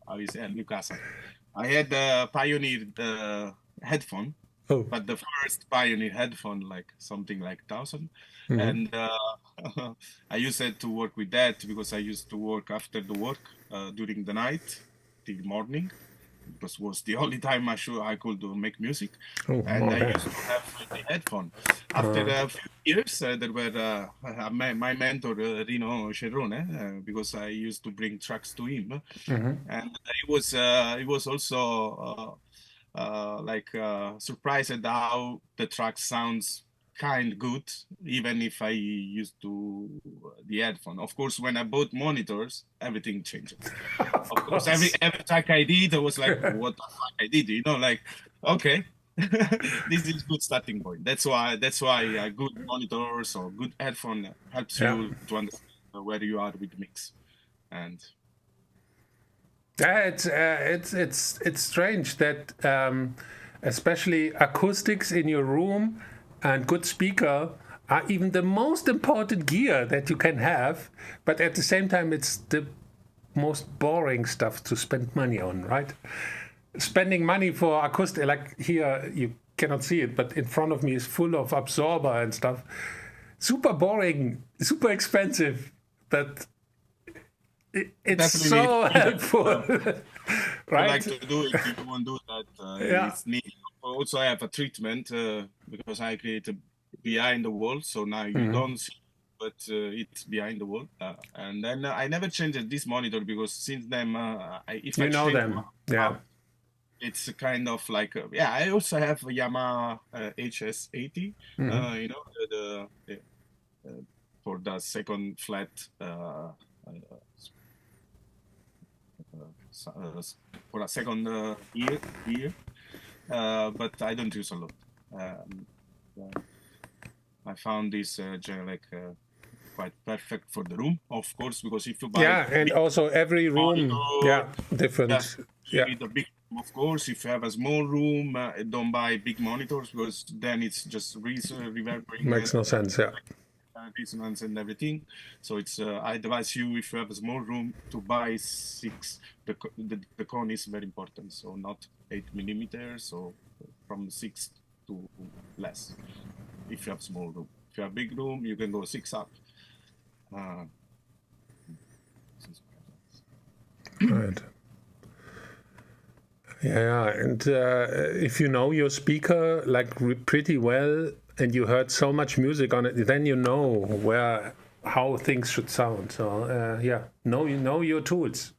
Speaker 2: was Lucas. I had a Pioneer headphone. Oh. But the first Pioneer headphone, like something like 1,000, and I used it to work with that because I used to work after the work during the night till morning. Because was the only time I could make music, and I used to have the headphone. After a few years, there were my mentor Rino Cerrone, because I used to bring tracks to him, and it was also. Surprised at how the track sounds kind good, even if I used to the headphone. Of course, when I bought monitors, everything changed. Of course, every track I did, I was like, what the fuck I did? Okay, this is good starting point. That's why good monitors or good headphone helps you to understand where you are with the mix. And
Speaker 1: it's strange that especially acoustics in your room and good speaker are even the most important gear that you can have, but at the same time it's the most boring stuff to spend money on, right? Spending money for acoustic, like here you cannot see it, but in front of me is full of absorber and stuff. Super boring, super expensive, but it's so helpful. Right?
Speaker 2: I like to do it. If you want to do that, it's neat. Also, I have a treatment because I created behind the wall, so now you don't see, but it's behind the wall. And then I never changed this monitor because since then, if I
Speaker 1: know them,
Speaker 2: it's kind of like I also have a Yamaha HS80. For the second flat. For a second ear, but I don't use a lot. I found this Genelec quite perfect for the room, of course, because if you buy
Speaker 1: and also every room, different.
Speaker 2: You need a big Of course, if you have a small room, don't buy big monitors because then it's just reverberating.
Speaker 1: Makes no sense, yeah.
Speaker 2: Resonance and everything. So it's I advise you, if you have a small room, to buy 6. The cone is very important. So not 8 millimeters, so from 6 to less. If you have small room, if you have big room, you can go 6 up.
Speaker 1: Right. Yeah, and if you know your speaker like pretty well, and you heard so much music on it, then you know how things should sound. So yeah, know your tools.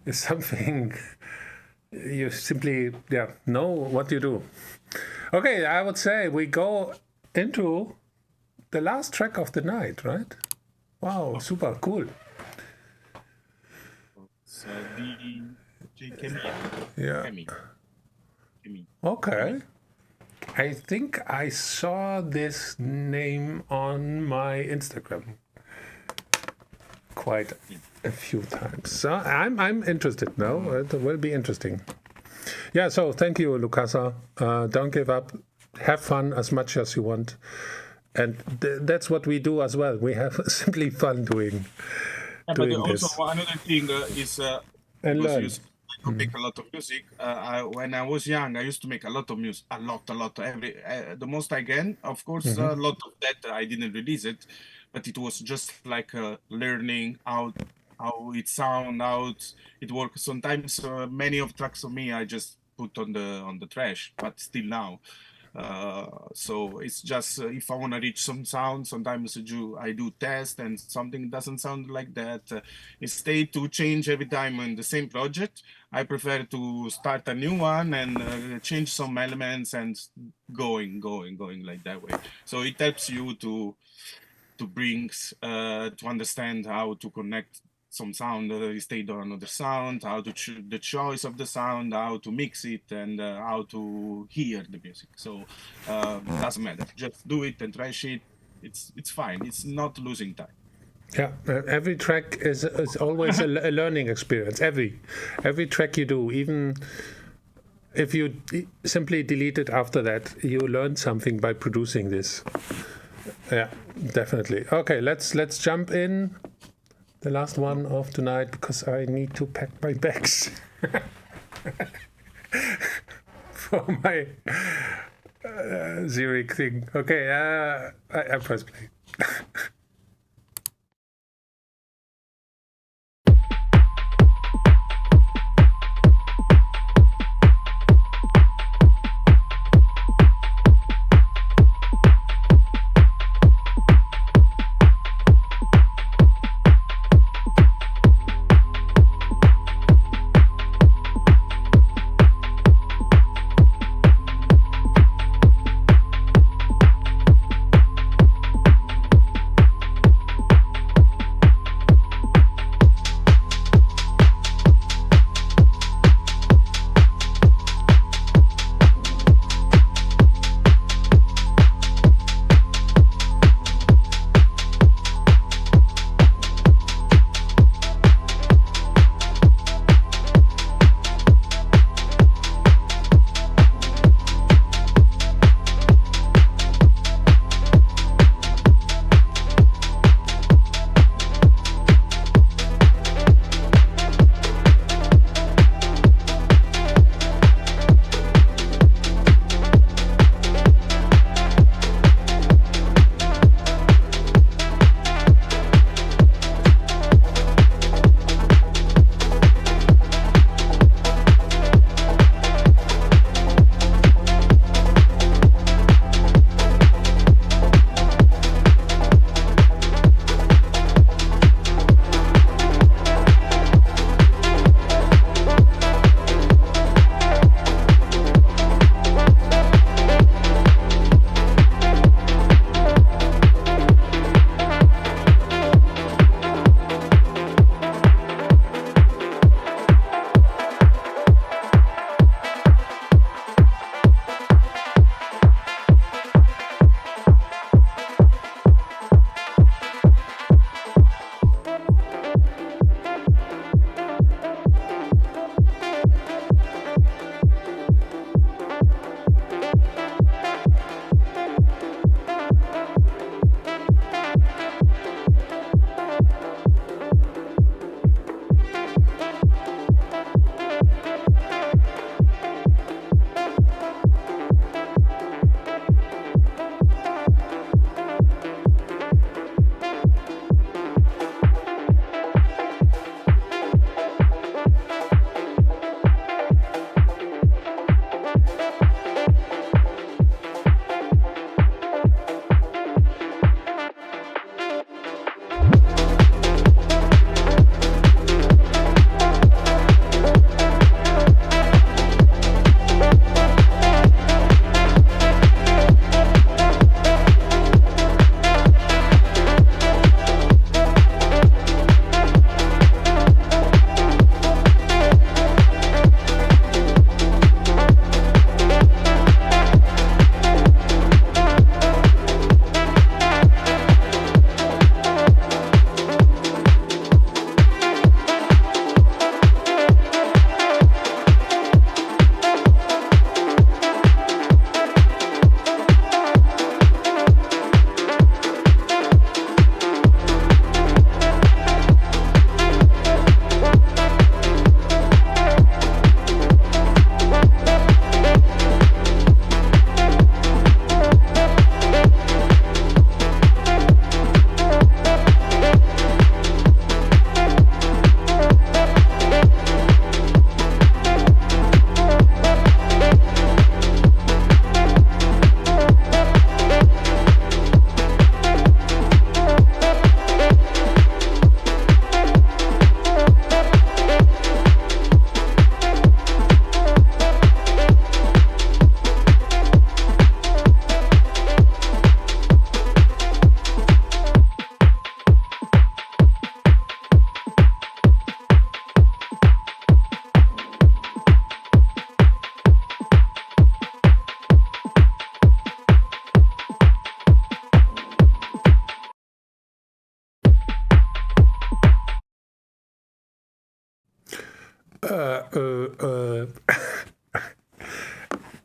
Speaker 1: It's something you simply know what you do. Okay, I would say we go into the last track of the night, right? Wow, super cool.
Speaker 2: So the
Speaker 1: Yeah. Okay. I think I saw this name on my Instagram quite a few times. So I'm interested now. It will be interesting. Yeah, so thank you, Lucasa. Don't give up. Have fun as much as you want. And that's what we do as well. We have simply fun doing
Speaker 2: but also
Speaker 1: this.
Speaker 2: another thing is
Speaker 1: And learn.
Speaker 2: I make a lot of music. When I was young, I used to make a lot of music, a lot. The most I can. Of course, a lot of that I didn't release it, but it was just like learning how it sound, how it works. Sometimes many of tracks of me I just put on the trash, but still now. So it's just if I want to reach some sound, sometimes I do test and something doesn't sound like that. Instead to change every time on the same project, I prefer to start a new one and change some elements and going like that way. So it helps you to bring to understand how to connect some sound instead of another sound, how to choose the choice of the sound, how to mix it, and how to hear the music. So doesn't matter. Just do it and trash it. It's fine. It's not losing time.
Speaker 1: Yeah, every track is always a learning experience. Every track you do, even if you simply delete it after that, you learn something by producing this. Yeah, definitely. Okay, let's jump in. The last one of tonight, because I need to pack my bags for my Zurich thing. Okay, I press play.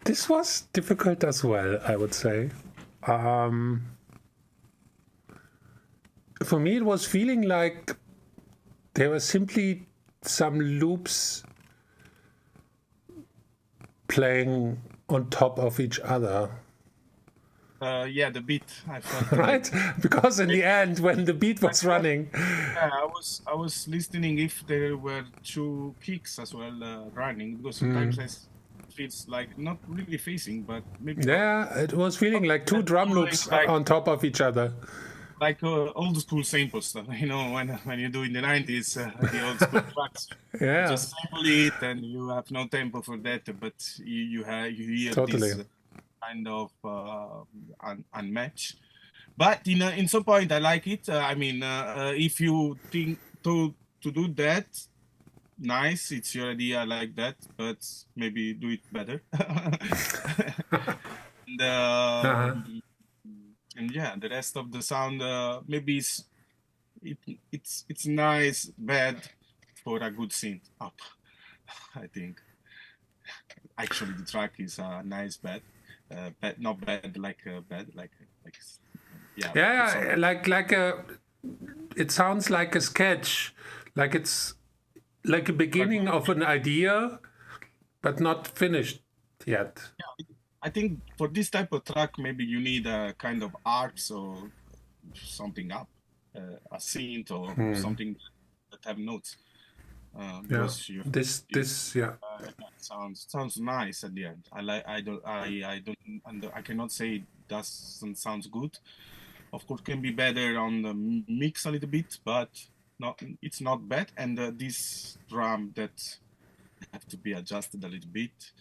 Speaker 1: This was difficult as well, I would say. For me, it was feeling like there were simply some loops playing on top of each other.
Speaker 2: Yeah, the beat. I felt
Speaker 1: right, because in the end, when the beat was running,
Speaker 2: yeah, I was listening if there were two kicks as well running, because sometimes it feels like not really facing, but maybe
Speaker 1: yeah, it was feeling like two drum loops
Speaker 2: like,
Speaker 1: on top of each other.
Speaker 2: Like old school sample stuff, you know, when you do in the 90s, the old school tracks,
Speaker 1: Yeah,
Speaker 2: just sample it and you have no tempo for that, but you hear
Speaker 1: totally.
Speaker 2: this kind of unmatched. But in some point, I like it. I mean, if you think to do that, nice, it's your idea, I like that, but maybe do it better. And yeah, the rest of the sound maybe it's nice, bad for a good synth up. I think actually the track is nice, bad, not bad like bad, like
Speaker 1: yeah, like a. It sounds like a sketch, like it's like a beginning of an idea, but not finished yet.
Speaker 2: Yeah, I think for this type of track, maybe you need a kind of arcs or something up, a synth or something that have notes.
Speaker 1: This
Speaker 2: sounds nice at the end. I cannot say it doesn't sound good. Of course, can be better on the mix a little bit, but it's not bad. And this drum that have to be adjusted a little bit.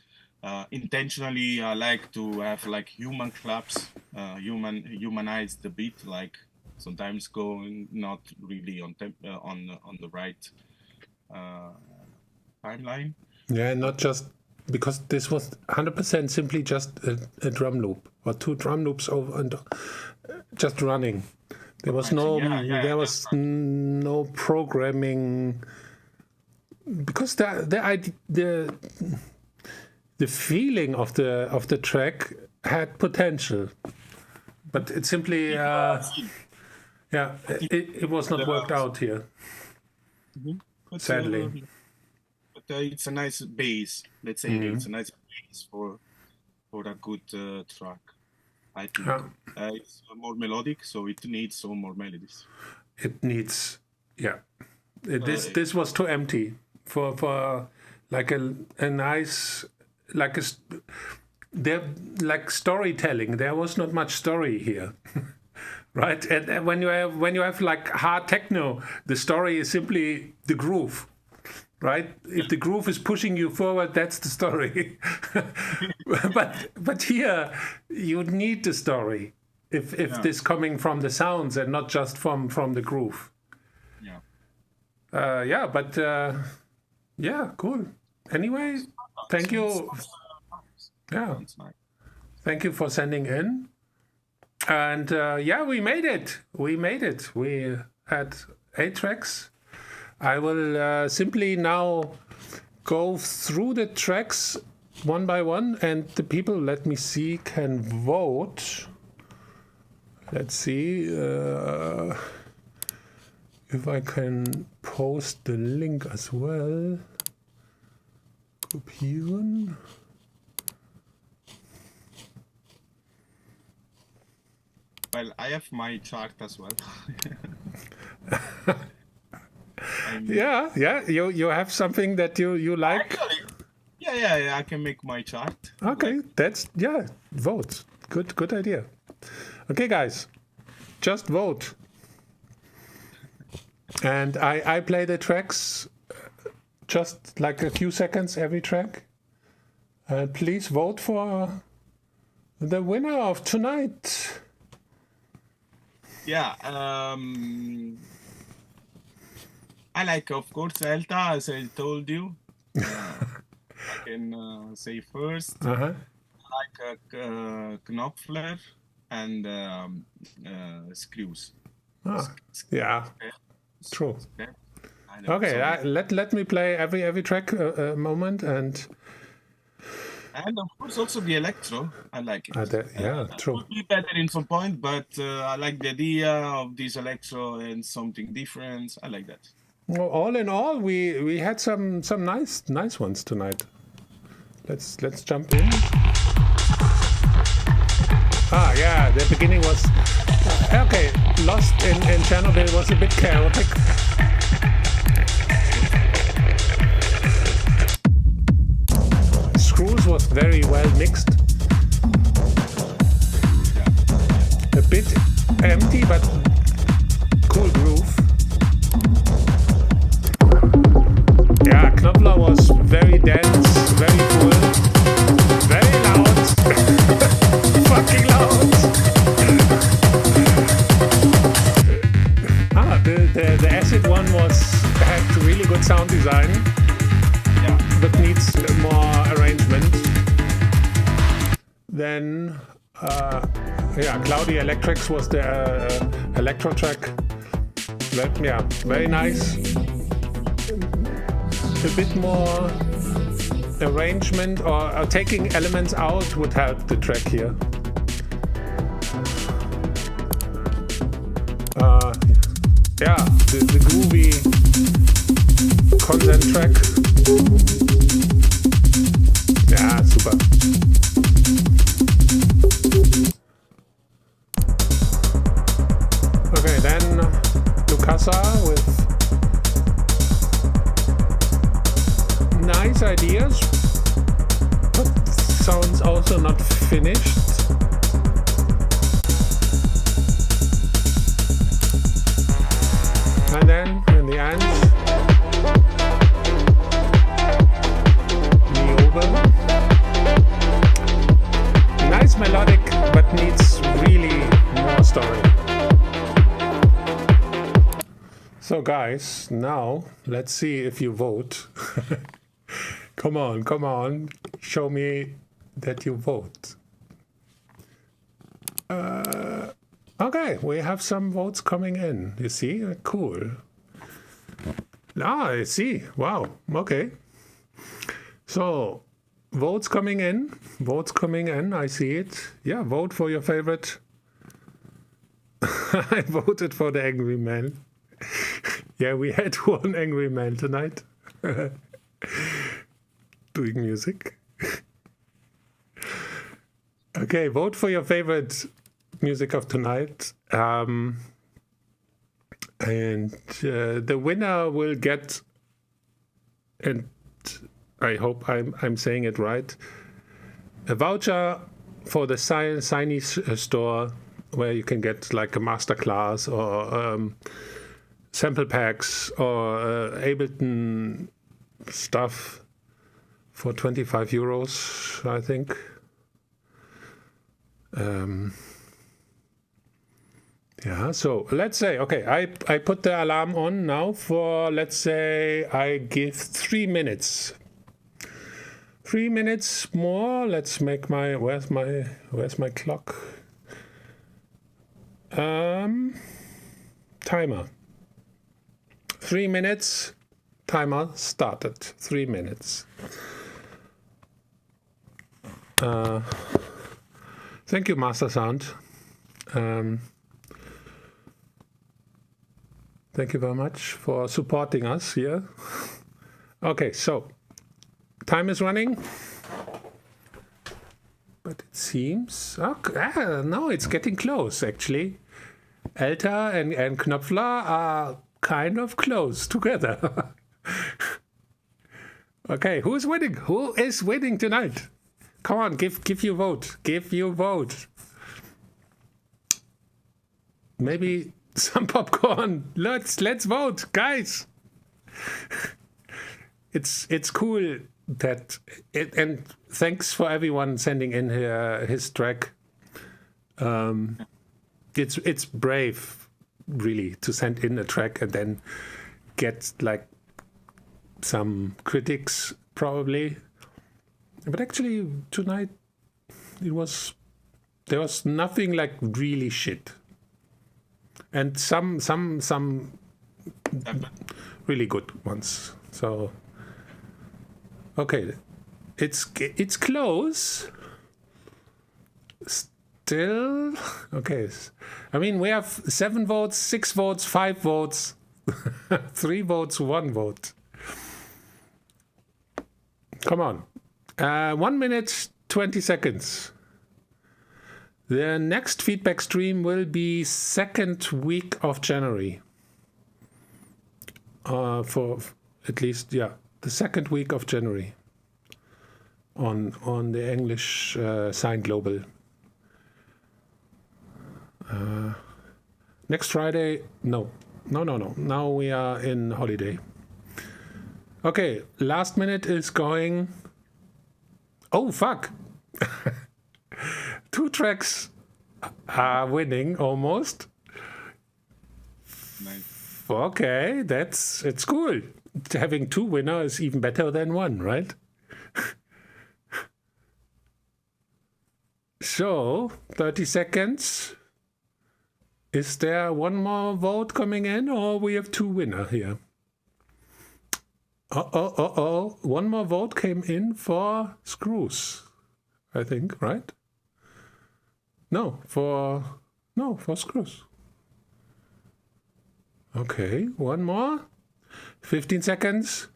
Speaker 2: Intentionally, I like to have like human claps, humanize the beat, like sometimes going not really on the right timeline.
Speaker 1: Yeah, not just because this was 100% simply just a drum loop or two drum loops over and just running. There was no programming, because the feeling of the track had potential, but it simply it was not worked out here. Sadly.
Speaker 2: But it's a nice base. Let's say it's a nice base for a good track. I think it's more melodic, so it needs some more melodies.
Speaker 1: It needs, this was too empty for like a nice like storytelling. There was not much story here. Right, and when you have like hard techno, the story is simply the groove, right? If the groove is pushing you forward, that's the story. but here you need the story if this coming from the sounds and not just from the groove. Cool. Anyway, thank you. Yeah, thank you for sending in. And we made it. We had 8 tracks. I will simply now go through the tracks one by one, and the people, let me see, can vote. Let's see if I can post the link as well. Kopieren.
Speaker 2: Well, I have my chart as well.
Speaker 1: You have something that you like?
Speaker 2: Actually, yeah, I can make my chart.
Speaker 1: Okay, that's, vote. Good idea. Okay, guys, just vote. And I play the tracks just like a few seconds every track. Please vote for the winner of tonight.
Speaker 2: Yeah, I like, of course, Elta, as I told you. I can say first. I like Knopfler and Screws.
Speaker 1: True. Okay, let me play every track moment and
Speaker 2: of course also the electro. I like it.
Speaker 1: True.
Speaker 2: Would be better in some point, but I like the idea of this electro and something different. I like that.
Speaker 1: Well, all in all, we had some nice ones tonight. Let's jump in. Yeah, the beginning was okay. Lost in Chernobyl was a bit chaotic. Screws was very well mixed. A bit empty, but cool groove. Yeah, Knopfler was very dense, very full, very loud, fucking loud. The acid one had really good sound design, but needs more arrangement. Then, Cloudy Electrics was the electro track. But, very nice. A bit more arrangement or taking elements out would help the track here. The groovy consent track. Yeah, super. Okay, then Lucasa with nice ideas, but sounds also not finished. And then in the end, nice melodic, but needs really more story. So guys, now let's see if you vote. Come on, show me that you vote. Okay, we have some votes coming in. You see? Cool. I see. Wow. Okay. So, votes coming in. I see it. Yeah, vote for your favorite. I voted for the Angry Man. Yeah, we had one Angry Man tonight. Doing music. Okay, vote for your favorite music of tonight. And the winner will get, and I hope I'm saying it right, a voucher for the SINEE store, where you can get like a Masterclass or sample packs or ABLETON stuff for 25 euros, I think. So let's say, okay, I put the alarm on now for, let's say, I give 3 minutes. 3 minutes more. Let's make my, where's my clock? Timer. 3 minutes. Timer started. 3 minutes. Thank you, Master Sound. Thank you very much for supporting us here. Okay, so time is running. But it seems... no, it's getting close, actually. Elta and Knopfler are kind of close together. Okay, who's winning? Who is winning tonight? Come on, give your vote. Give your vote. Maybe some popcorn. Let's vote, guys. It's cool that it, and thanks for everyone sending in his track. It's brave, really, to send in a track and then get like some critics probably. But actually tonight there was nothing like really shit. And some really good ones. So, okay, it's close. Still, okay. I mean, we have 7 votes, 6 votes, 5 votes, 3 votes, 1 vote. Come on. 1 minute, 20 seconds. The next feedback stream will be 2nd week of January. For at least, the 2nd week of January on the English Sign Global. Next Friday, no. Now we are in holiday. Okay, last minute is going. Oh, fuck. 2 tracks are winning almost.
Speaker 2: Nice.
Speaker 1: Okay, it's cool. Having 2 winners is even better than 1, right? So, 30 seconds. Is there 1 more vote coming in, or we have 2 winners here? Oh. 1 more vote came in for Screws, I think, right? No, for Screws. Okay, 1 more. 15 seconds.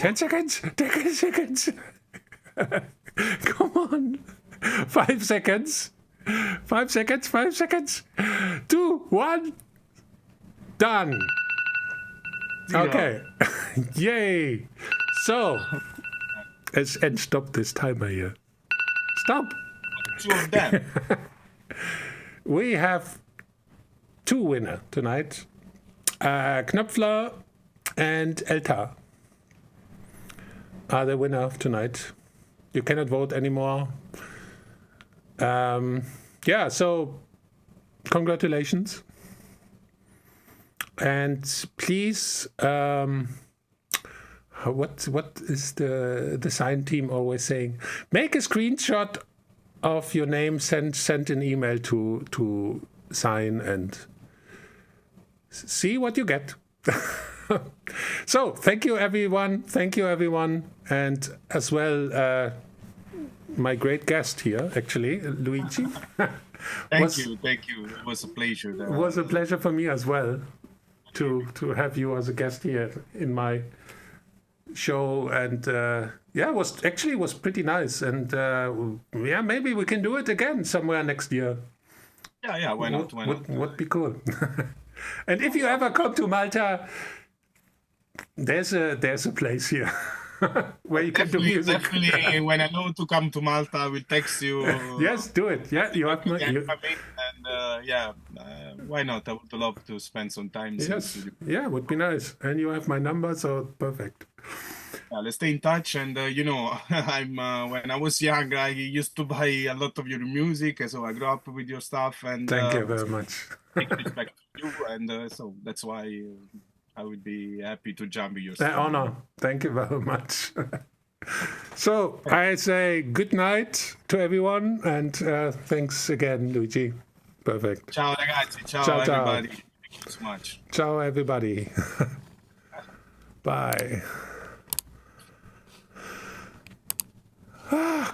Speaker 1: 10 seconds. 10 seconds. Come on. 5 seconds. 5 seconds. 5 seconds. 2, 1. Done. Okay. Yay. So, and stop this timer here. Stop.
Speaker 2: 2 of them.
Speaker 1: We have 2 winners tonight. Knöpfler and Elta are the winner of tonight. You cannot vote anymore. So congratulations. And please, what is the sign team always saying? Make a screenshot of your name, send an email to sign and see what you get. So thank you everyone, and as well my great guest here, actually, Luigi.
Speaker 2: Thank you. It was a pleasure.
Speaker 1: It was a pleasure for me as well to have you as a guest here in my show, and it was pretty nice, and maybe we can do it again somewhere next year.
Speaker 2: Yeah, why not?
Speaker 1: Would be cool. And if you ever come to Malta, there's a place here where you can do music.
Speaker 2: Definitely, when I know to come to Malta, I will text you.
Speaker 1: Yes, do it. Yeah, you have my.
Speaker 2: Why not? I would love to spend some time.
Speaker 1: Yes, would be nice. And you have my number, so perfect.
Speaker 2: Let's stay in touch. And I'm when I was young, I used to buy a lot of your music, so I grew up with your stuff. And
Speaker 1: thank you very much.
Speaker 2: Take respect to you, and so that's why I would be happy to jump in your
Speaker 1: stuff. Honor. Thank you very much. So I say good night to everyone, and thanks again, Luigi. Perfect.
Speaker 2: Ciao ragazzi. Ciao everybody. Thank you so much.
Speaker 1: Ciao everybody. Bye.